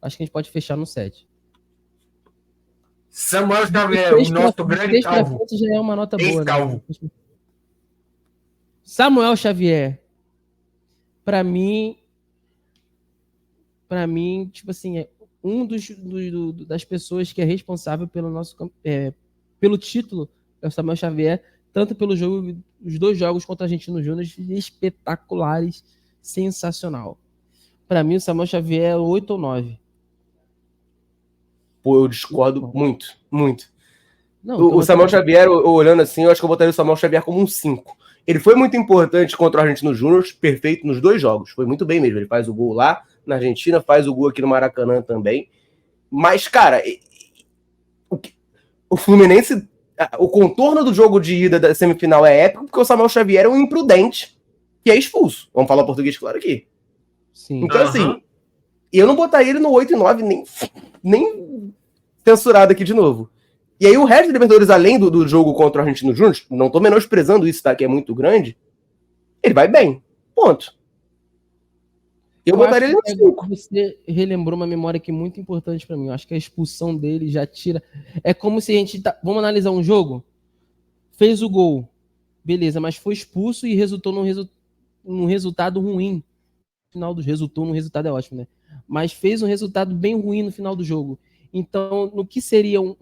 Acho que a gente pode fechar no 7. Samuel Xavier, o nosso grande calvo. Já é uma nota boa. Calvo. Né? Samuel Xavier, pra mim, tipo assim, é um das pessoas que é responsável pelo nosso pelo título, é o Samuel Xavier, tanto pelo jogo, os 2 jogos contra a Argentino Júnior, espetaculares, sensacional. Pra mim, o Samuel Xavier é 8 ou 9. Pô, eu discordo muito. Não, o Samuel Xavier, olhando assim, eu acho que eu botaria o Samuel Xavier como um 5. Ele foi muito importante contra o Argentino Júnior, perfeito nos 2 jogos. Foi muito bem mesmo. Ele faz o gol lá na Argentina, faz o gol aqui no Maracanã também. Mas, cara, o Fluminense, o contorno do jogo de ida da semifinal é épico, porque o Samuel Xavier é um imprudente que é expulso. Vamos falar português claro aqui. Sim. Então, assim, eu não botaria ele no 8 e 9, nem censurado aqui de novo. E aí o resto da Libertadores, além do jogo contra o Argentino Júnior, não tô menosprezando isso, tá? Que é muito grande. Ele vai bem. Ponto. Eu botaria ele no 5. Você relembrou uma memória aqui muito importante pra mim. Eu acho que a expulsão dele já tira... É como se a gente... Vamos analisar um jogo? Fez o gol. Beleza, mas foi expulso e resultou num resultado ruim. Resultou num resultado é ótimo, né? Mas fez um resultado bem ruim no final do jogo. Então, no que seria um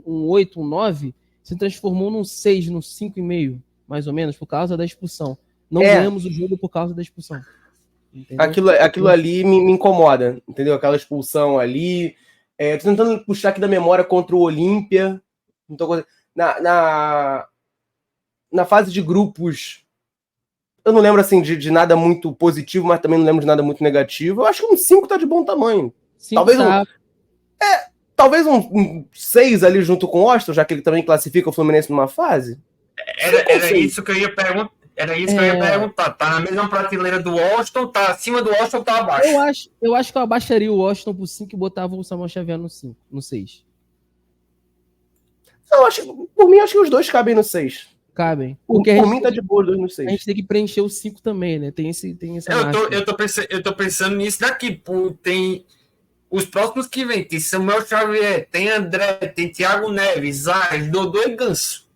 8, um 9, se transformou num 6, num 5,5, mais ou menos, por causa da expulsão. Não ganhamos o jogo por causa da expulsão. Aquilo ali me incomoda, entendeu? Aquela expulsão ali. Tô tentando puxar aqui da memória contra o Olímpia. Na fase de grupos, eu não lembro assim de nada muito positivo, mas também não lembro de nada muito negativo. Eu acho que um 5 tá de bom tamanho. Talvez um 6 ali junto com o Austin, já que ele também classifica o Fluminense numa fase. Era isso que eu ia perguntar. Tá na mesma prateleira do Washington, tá acima do Washington ou tá abaixo? Eu acho que eu abaixaria o Washington pro 5 e botava o Samuel Xavier no 5, no 6. Por mim, acho que os 2 cabem no 6. Cabem. Por mim tá de boa, 2 no 6. A gente tem que preencher o 5 também, né? Tem essa eu tô pensando nisso daqui. Tem os próximos que vem. Tem Samuel Xavier, tem André, tem Thiago Neves, Ares, Dodô e Ganso.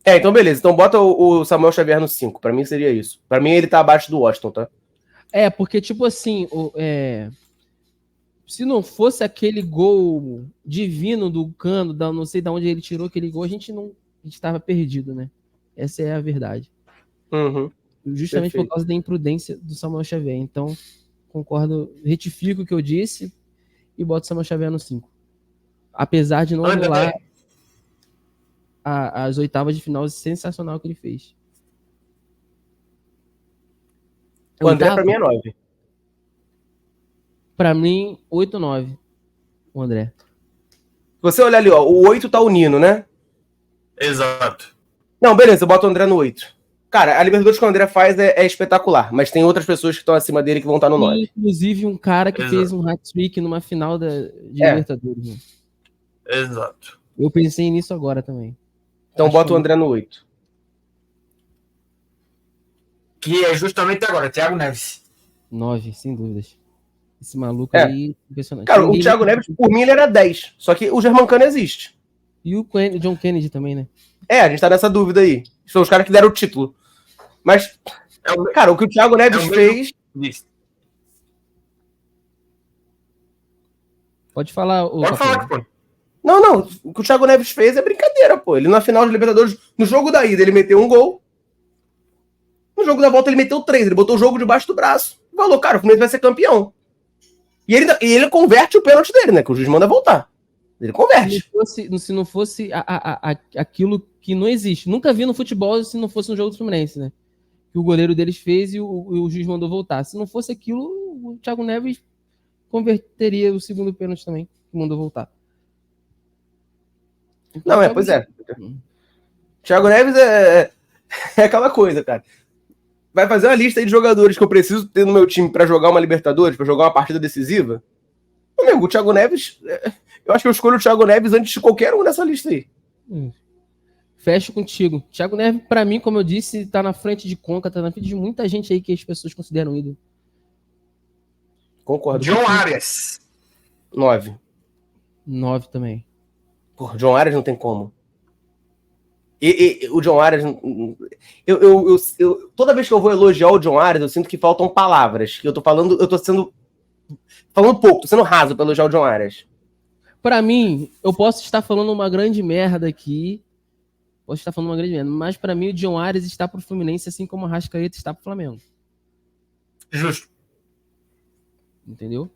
Então beleza. Então bota o Samuel Xavier no 5. Pra mim seria isso. Pra mim ele tá abaixo do Washington, tá? Porque tipo assim, se não fosse aquele gol divino do Cano, não sei de onde ele tirou aquele gol, a gente tava perdido, né? Essa é a verdade. Uhum. Justamente Perfeito. Por causa da imprudência do Samuel Xavier. Então, concordo, retifico o que eu disse e boto o Samuel Xavier no 5. Apesar de não anular as oitavas de final sensacional que ele fez. O André pra mim é 9. Pra mim, 8 ou 9. O André. Você olha ali, ó, o 8 tá o Nino, né? Exato. Não, beleza, eu boto o André no 8. Cara, a Libertadores que o André faz é espetacular, mas tem outras pessoas que estão acima dele que vão estar no 9. Inclusive um cara que fez um hat-trick numa final de Libertadores. Né? Exato. Eu pensei nisso agora também. Então bota o André no 8. Que é justamente agora, Thiago Neves. 9, sem dúvidas. Esse maluco aí, impressionante. Cara, o Thiago Neves, por mim, ele era 10. Só que o Germancano existe. E o John Kennedy também, né? A gente tá nessa dúvida aí. São os caras que deram o título. Mas, cara, o que o Thiago Neves fez... Pode falar. Pode falar, pô. Não. O que o Thiago Neves fez é brincadeira, pô. Ele na final de Libertadores, no jogo da ida, ele meteu um gol. No jogo da volta ele meteu 3, ele botou o jogo debaixo do braço. Falou, cara, o Fluminense vai ser campeão. E ele converte o pênalti dele, né? Que o juiz manda voltar. Ele converte. Se não fosse aquilo que não existe. Nunca vi no futebol se não fosse um jogo do Fluminense, né? Que o goleiro deles fez e o juiz mandou voltar. Se não fosse aquilo, o Thiago Neves converteria o segundo pênalti também, que mandou voltar. Então, não, pois é. Thiago Neves é aquela coisa, cara. Vai fazer uma lista aí de jogadores que eu preciso ter no meu time pra jogar uma Libertadores, pra jogar uma partida decisiva. Meu amigo, o Thiago Neves... Eu acho que eu escolho o Thiago Neves antes de qualquer um nessa lista aí. Fecho contigo. Thiago Neves, pra mim, como eu disse, tá na frente de Conca, tá na frente de muita gente aí que as pessoas consideram ídolo. Concordo. John Arias. 9. 9 também. Porra, John Arias não tem como. O John Arias... toda vez que eu vou elogiar o John Arias, eu sinto que faltam palavras. Que eu tô falando pouco, tô sendo raso pra elogiar o John Arias. Pra mim, eu posso estar falando uma grande merda aqui. Mas pra mim o John Arias está pro Fluminense, assim como o Arrascaeta está pro Flamengo. Justo. Entendeu?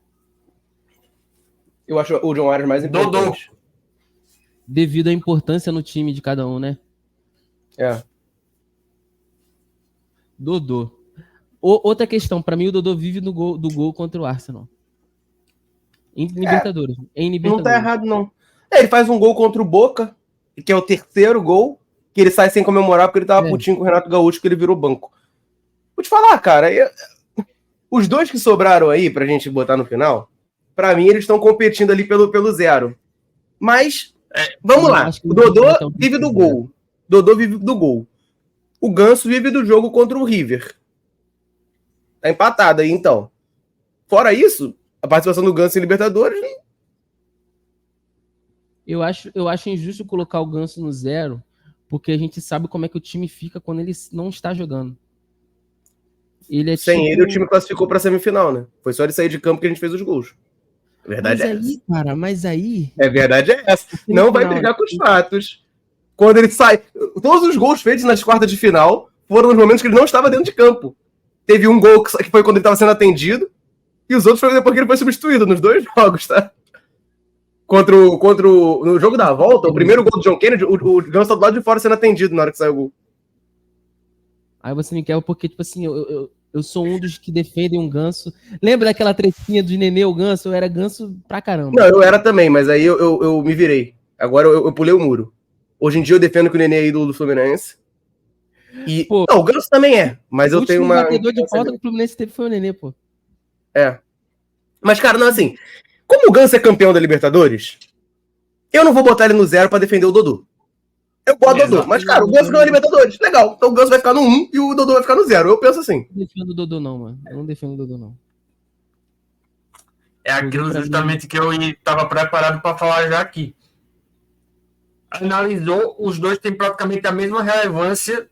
Eu acho o John Arias mais importante. Dodô. Devido à importância no time de cada um, né? É. Dodô. Outra questão, pra mim o Dodô vive do gol contra o Arsenal. Em Libertadores. Não tá errado, não. Ele faz um gol contra o Boca, que é o terceiro gol, que ele sai sem comemorar porque ele tava putinho com o Renato Gaúcho, que ele virou banco. Vou te falar, cara, os dois que sobraram aí pra gente botar no final, pra mim eles estão competindo ali pelo 0. Mas, vamos lá, o Dodô vive do gol. Dodô vive do gol. O Ganso vive do jogo contra o River. Tá empatado aí, então. Fora isso, a participação do Ganso em Libertadores... Eu acho injusto colocar o Ganso no 0, porque a gente sabe como é que o time fica quando ele não está jogando. Sem ele, o time classificou pra semifinal, né? Foi só ele sair de campo que a gente fez os gols. A verdade é essa. Cara, mas aí... A verdade é essa. Não vai brigar com os fatos. Quando ele sai... Todos os gols feitos nas quartas de final foram nos momentos que ele não estava dentro de campo. Teve um gol que foi quando ele estava sendo atendido, e os outros foram depois que ele foi substituído nos 2 jogos, tá? No jogo da volta, o primeiro gol do John Kennedy, o Ganso tá do lado de fora sendo atendido na hora que saiu o gol. Aí você me quer porque, tipo assim, eu sou um dos que defendem um Ganso. Lembra daquela tretinha do Nenê, o Ganso? Eu era Ganso pra caramba. Não, eu era também, mas aí eu me virei. Agora eu pulei o muro. Hoje em dia eu defendo que o Nenê é ídolo do Fluminense. E... Não, o Ganso também é, mas eu tenho uma... O batedor de falta que o Fluminense teve foi o Nenê, pô. Mas, cara, não, assim... Como o Ganso é campeão da Libertadores, eu não vou botar ele no 0 pra defender o Dodô. Eu gosto do Dodô, mas, cara, o Ganso ganhou a Libertadores. Legal, então o Ganso vai ficar no 1 e o Dodô vai ficar no 0. Eu penso assim. Eu não defendo o Dodô, não, mano. Eu não defendo o Dodô, não. É aquilo justamente que eu estava preparado para falar já aqui. Analisou, os dois têm praticamente a mesma relevância,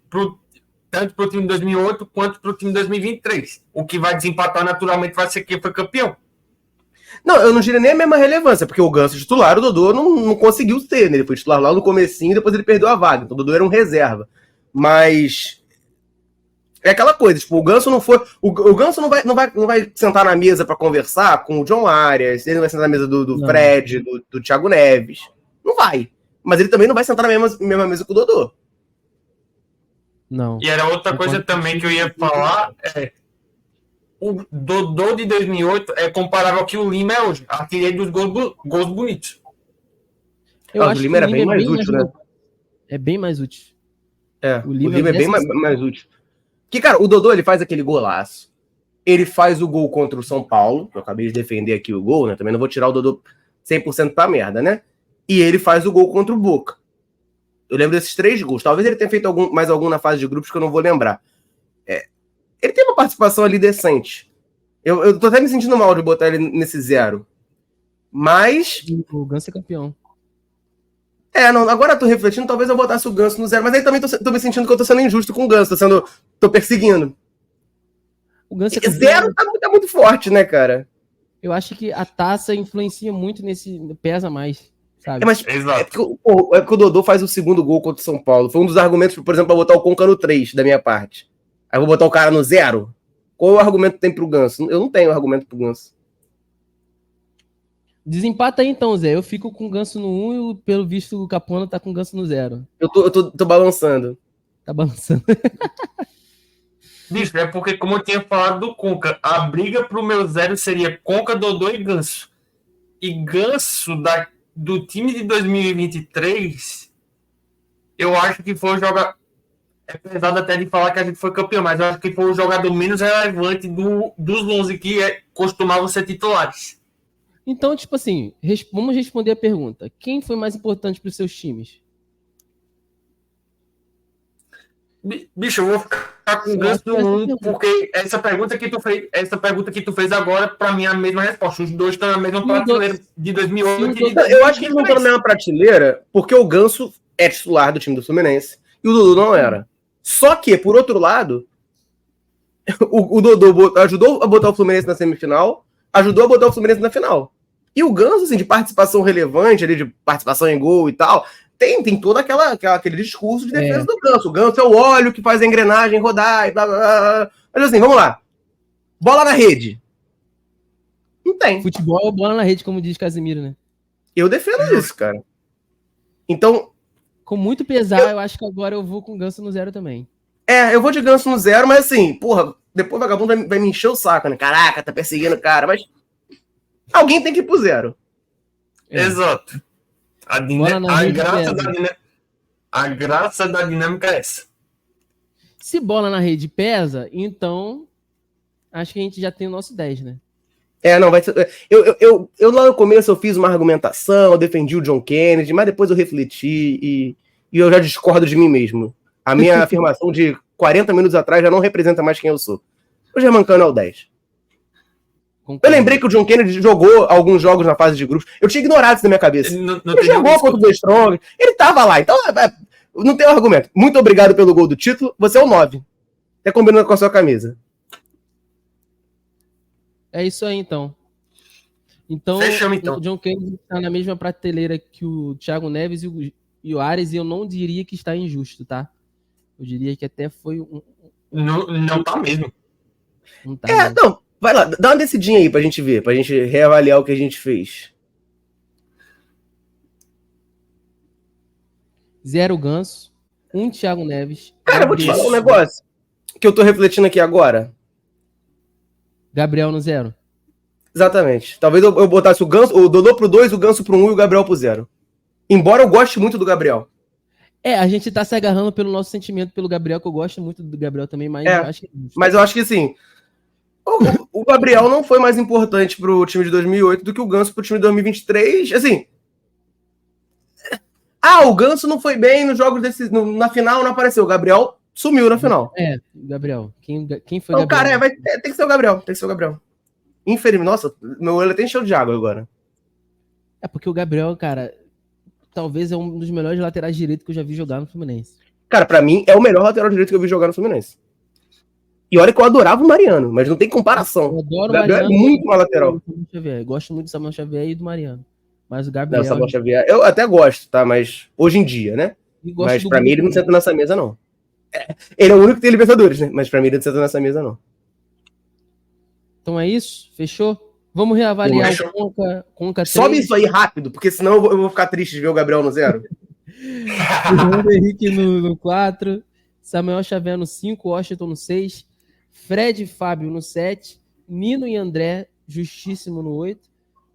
tanto para o time de 2008 quanto para o time de 2023. O que vai desempatar naturalmente vai ser quem foi campeão. Não, eu não diria nem a mesma relevância, porque o Ganso titular, o Dodô não conseguiu ser, né? Ele foi titular lá no comecinho e depois ele perdeu a vaga. Então o Dodô era um reserva. Mas... É aquela coisa, tipo, o Ganso não foi... O Ganso não vai sentar na mesa pra conversar com o John Arias, ele não vai sentar na mesa do Fred, do Thiago Neves. Não vai. Mas ele também não vai sentar na mesma mesa com o Dodô. Não. E era outra coisa também que eu ia falar, o Dodô de 2008 é comparável ao que o Lima é hoje. Artilheiro dos gols bonitos. Eu acho que o Lima era bem mais útil, né? É bem mais útil. O Lima é bem mais útil. Porque, cara, o Dodô, ele faz aquele golaço. Ele faz o gol contra o São Paulo. Eu acabei de defender aqui o gol, né? Também não vou tirar o Dodô 100% pra merda, né? E ele faz o gol contra o Boca. Eu lembro desses 3 gols. Talvez ele tenha feito mais algum na fase de grupos que eu não vou lembrar. Ele tem uma participação ali decente. Eu tô até me sentindo mal de botar ele nesse 0. Mas... O Ganso é campeão. Não, agora eu tô refletindo, talvez eu botasse o Ganso no 0. Mas aí também tô me sentindo que eu tô sendo injusto com o Ganso. Tô perseguindo. O Ganso é campeão. 0 tá muito forte, né, cara? Eu acho que a taça influencia muito pesa mais, sabe? Mas porque o Dodô faz o segundo gol contra o São Paulo. Foi um dos argumentos, por exemplo, pra botar o Conca no 3, da minha parte. Aí eu vou botar o cara no 0? Qual o argumento que tem pro Ganso? Eu não tenho argumento pro Ganso. Desempata aí então, Zé. Eu fico com o Ganso no 1 e, pelo visto, o Capuano tá com o Ganso no 0. Eu tô balançando. Tá balançando. Bicho, é porque, como eu tinha falado do Conca, a briga pro meu 0 seria Conca, Dodô e Ganso. E Ganso do time de 2023, eu acho que foi o jogador. É pesado até de falar que a gente foi campeão, mas eu acho que foi o jogador menos relevante dos 11 que costumavam ser titulares. Então, tipo assim, vamos responder a pergunta. Quem foi mais importante para os seus times? Bicho, eu vou ficar com o Ganso no 1, porque essa pergunta que tu fez agora, pra mim, é a mesma resposta. Os dois estão na mesma prateleira de 2008 e de 2023. Eu acho que eles não estão na mesma prateleira porque o Ganso é titular do time do Fluminense e o Dudu não era. Só que, por outro lado, o Dodô ajudou a botar o Fluminense na semifinal, ajudou a botar o Fluminense na final. E o Ganso, assim, de participação relevante, ali, de participação em gol e tal, tem todo aquele discurso de defesa do Ganso. O Ganso é o óleo que faz a engrenagem rodar e blá, blá, blá. Mas assim, vamos lá. Bola na rede. Não tem. Futebol é bola na rede, como diz Casimiro, né? Eu defendo isso, cara. Então... Com muito pesar, eu acho que agora eu vou com o Ganso no 0 também. Eu vou de Ganso no 0, mas assim, porra, depois o vagabundo vai me encher o saco, né? Caraca, tá perseguindo o cara, mas alguém tem que ir pro 0. Exato. A graça da dinâmica é essa. Se bola na rede pesa, então acho que a gente já tem o nosso 10, né? Não, vai ser... Eu lá no começo eu fiz uma argumentação, eu defendi o John Kennedy, mas depois eu refleti e eu já discordo de mim mesmo. A minha afirmação de 40 minutos atrás já não representa mais quem eu sou. O Germancano é o 10. Concordo. Eu lembrei que o John Kennedy jogou alguns jogos na fase de grupos. Eu tinha ignorado isso na minha cabeça. Ele jogou contra o The Strong. Ele tava lá. Então, não tem argumento. Muito obrigado pelo gol do título. Você é o 9. Até combinando com a sua camisa. É isso aí, então. Então, fechamos, então. O John Kennedy está na mesma prateleira que o Thiago Neves e o Ares, e eu não diria que está injusto, tá? Eu diria que até foi um... Não tá mesmo. Não tá mesmo. Não. Vai lá, dá uma decidinha aí pra gente ver, pra gente reavaliar o que a gente fez. 0 Ganso, 1 Thiago Neves. Cara, eu vou te falar um negócio que eu tô refletindo aqui agora. Gabriel no 0. Exatamente. Talvez eu botasse o Dodô pro 2, o Ganso pro 1 e o Gabriel pro 0. Embora eu goste muito do Gabriel. A gente tá se agarrando pelo nosso sentimento pelo Gabriel, que eu gosto muito do Gabriel também, mas eu acho que assim, o Gabriel não foi mais importante pro time de 2008 do que o Ganso pro time de 2023. Assim, o Ganso não foi bem nos jogos na final, não apareceu. O Gabriel sumiu na final. Gabriel. Quem foi então, Gabriel? Cara, tem que ser o Gabriel. Tem que ser o Gabriel. Infelizmente, nossa, meu olho até encheu de água agora. Porque o Gabriel, cara, talvez é um dos melhores laterais direitos que eu já vi jogar no Fluminense. Cara, pra mim, é o melhor lateral direito que eu vi jogar no Fluminense. E olha que eu adorava o Mariano, mas não tem comparação. Eu adoro o Gabriel Mariano, é muito mais lateral. Eu gosto muito do Samuel Xavier e do Mariano. Mas o Gabriel... Não, o Samuel Xavier, eu até gosto, tá? Mas hoje em dia, né? Mas pra mim ele não senta nessa mesa, não. Ele é o único que tem Libertadores, né? Mas pra mim ele não senta nessa mesa, não. Então é isso? Fechou? Vamos reavaliar o Conca 3. Sobe isso aí rápido, porque senão eu vou ficar triste de ver o Gabriel no 0. Fernando Henrique no 4, Samuel Xavier no 5, Washington no 6, Fred e Fábio no 7, Nino e André, justíssimo no 8,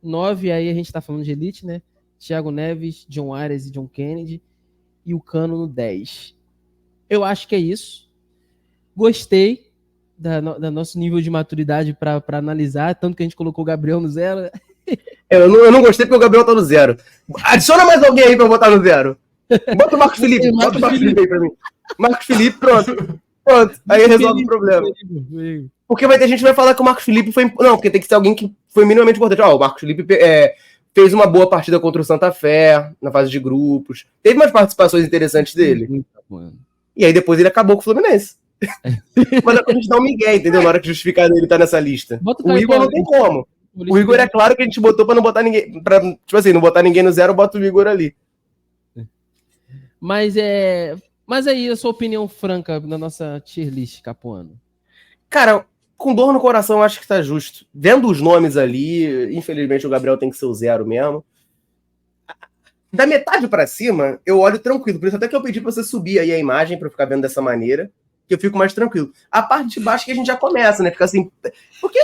9, aí a gente tá falando de elite, né? Thiago Neves, John Ares e John Kennedy, e o Cano no 10. Eu acho que é isso. Gostei da nosso nível de maturidade para analisar, tanto que a gente colocou o Gabriel no 0. Eu não gostei porque o Gabriel tá no 0. Adiciona mais alguém aí pra eu botar no 0. Bota o Marcos Felipe. Bota o Marcos Felipe aí pra mim. Marcos Felipe, pronto. Pronto, aí resolve o problema. Porque vai ter gente que vai falar que o Marcos Felipe foi... Não, porque tem que ser alguém que foi minimamente importante. O Marcos Felipe fez uma boa partida contra o Santa Fé, na fase de grupos. Teve umas participações interessantes dele. E aí depois ele acabou com o Fluminense. Mas é pra gente dar um migué, entendeu? Na hora que justificar ele tá nessa lista. O Igor não tem como. O Igor é claro que a gente botou pra não botar ninguém... Tipo assim, não botar ninguém no 0, bota o Igor ali. Mas Mas aí, a sua opinião franca na nossa tier list, Capuano? Cara, com dor no coração, acho que tá justo. Vendo os nomes ali, infelizmente o Gabriel tem que ser o 0 mesmo. Da metade pra cima, eu olho tranquilo. Por isso até que eu pedi pra você subir aí a imagem pra eu ficar vendo dessa maneira, que eu fico mais tranquilo. A parte de baixo que a gente já começa, né? Fica assim... Porque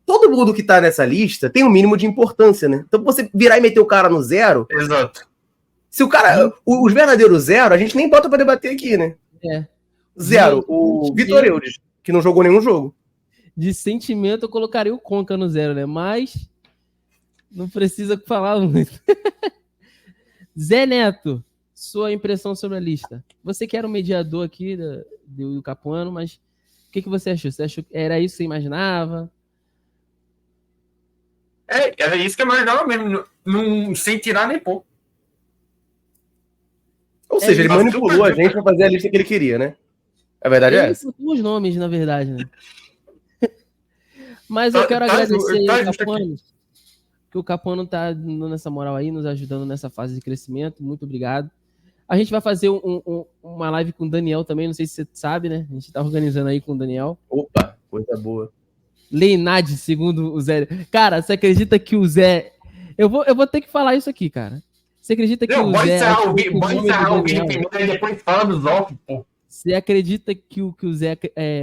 todo mundo que tá nessa lista tem um mínimo de importância, né? Então você virar e meter o cara no 0... Exato. Se o cara... Os verdadeiros 0, a gente nem bota pra debater aqui, né? 0. O Vitor Eudes, que não jogou nenhum jogo. De sentimento, eu colocaria o Conca no 0, né? Mas não precisa falar muito. Zé Neto, sua impressão sobre a lista. Você que era o mediador aqui do Capuano, mas o que você achou? Você achou que era isso que você imaginava? Era isso que eu imaginava mesmo, sem tirar nem pôr. Ou seja, ele manipulou a gente pra fazer a lista que ele queria, né? A verdade é essa. Os nomes, na verdade, né? Mas eu quero agradecer ao Capuano, que o Capuano tá dando essa moral aí, nos ajudando nessa fase de crescimento. Muito obrigado. A gente vai fazer uma live com o Daniel também, não sei se você sabe, né? A gente tá organizando aí com o Daniel. Opa, coisa boa. Leinad, segundo o Zé. Cara, você acredita que o Zé... Eu vou ter que falar isso aqui, cara. Você acredita que o Zé... Pode encerrar o vídeo primeiro e depois fala dos off, pô. Você acredita que o Zé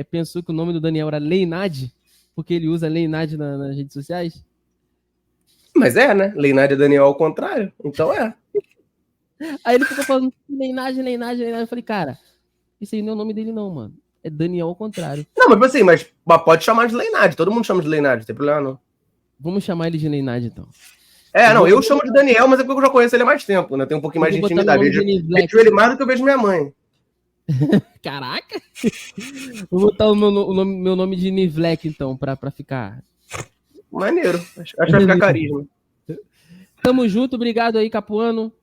pensou que o nome do Daniel era Leinad? Porque ele usa Leinad nas redes sociais? Mas né? Leinad e Daniel ao contrário. Então Aí ele ficou falando Leinad. Eu falei, cara, isso aí não é o nome dele não, mano. É Daniel ao contrário. Não, mas assim, mas pode chamar de Leinad. Todo mundo chama de Leinad, não tem problema não. Vamos chamar ele de Leinad, então. Eu chamo de Daniel, mas é porque eu já conheço ele há mais tempo, né? Tem um pouquinho mais de intimidade. Eu vejo ele mais do que eu vejo minha mãe. Caraca! Vou botar o meu nome de Nivlek, então, pra ficar... Maneiro. Acho que vai ficar carisma. Tamo junto, obrigado aí, Capuano.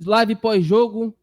Live pós-jogo.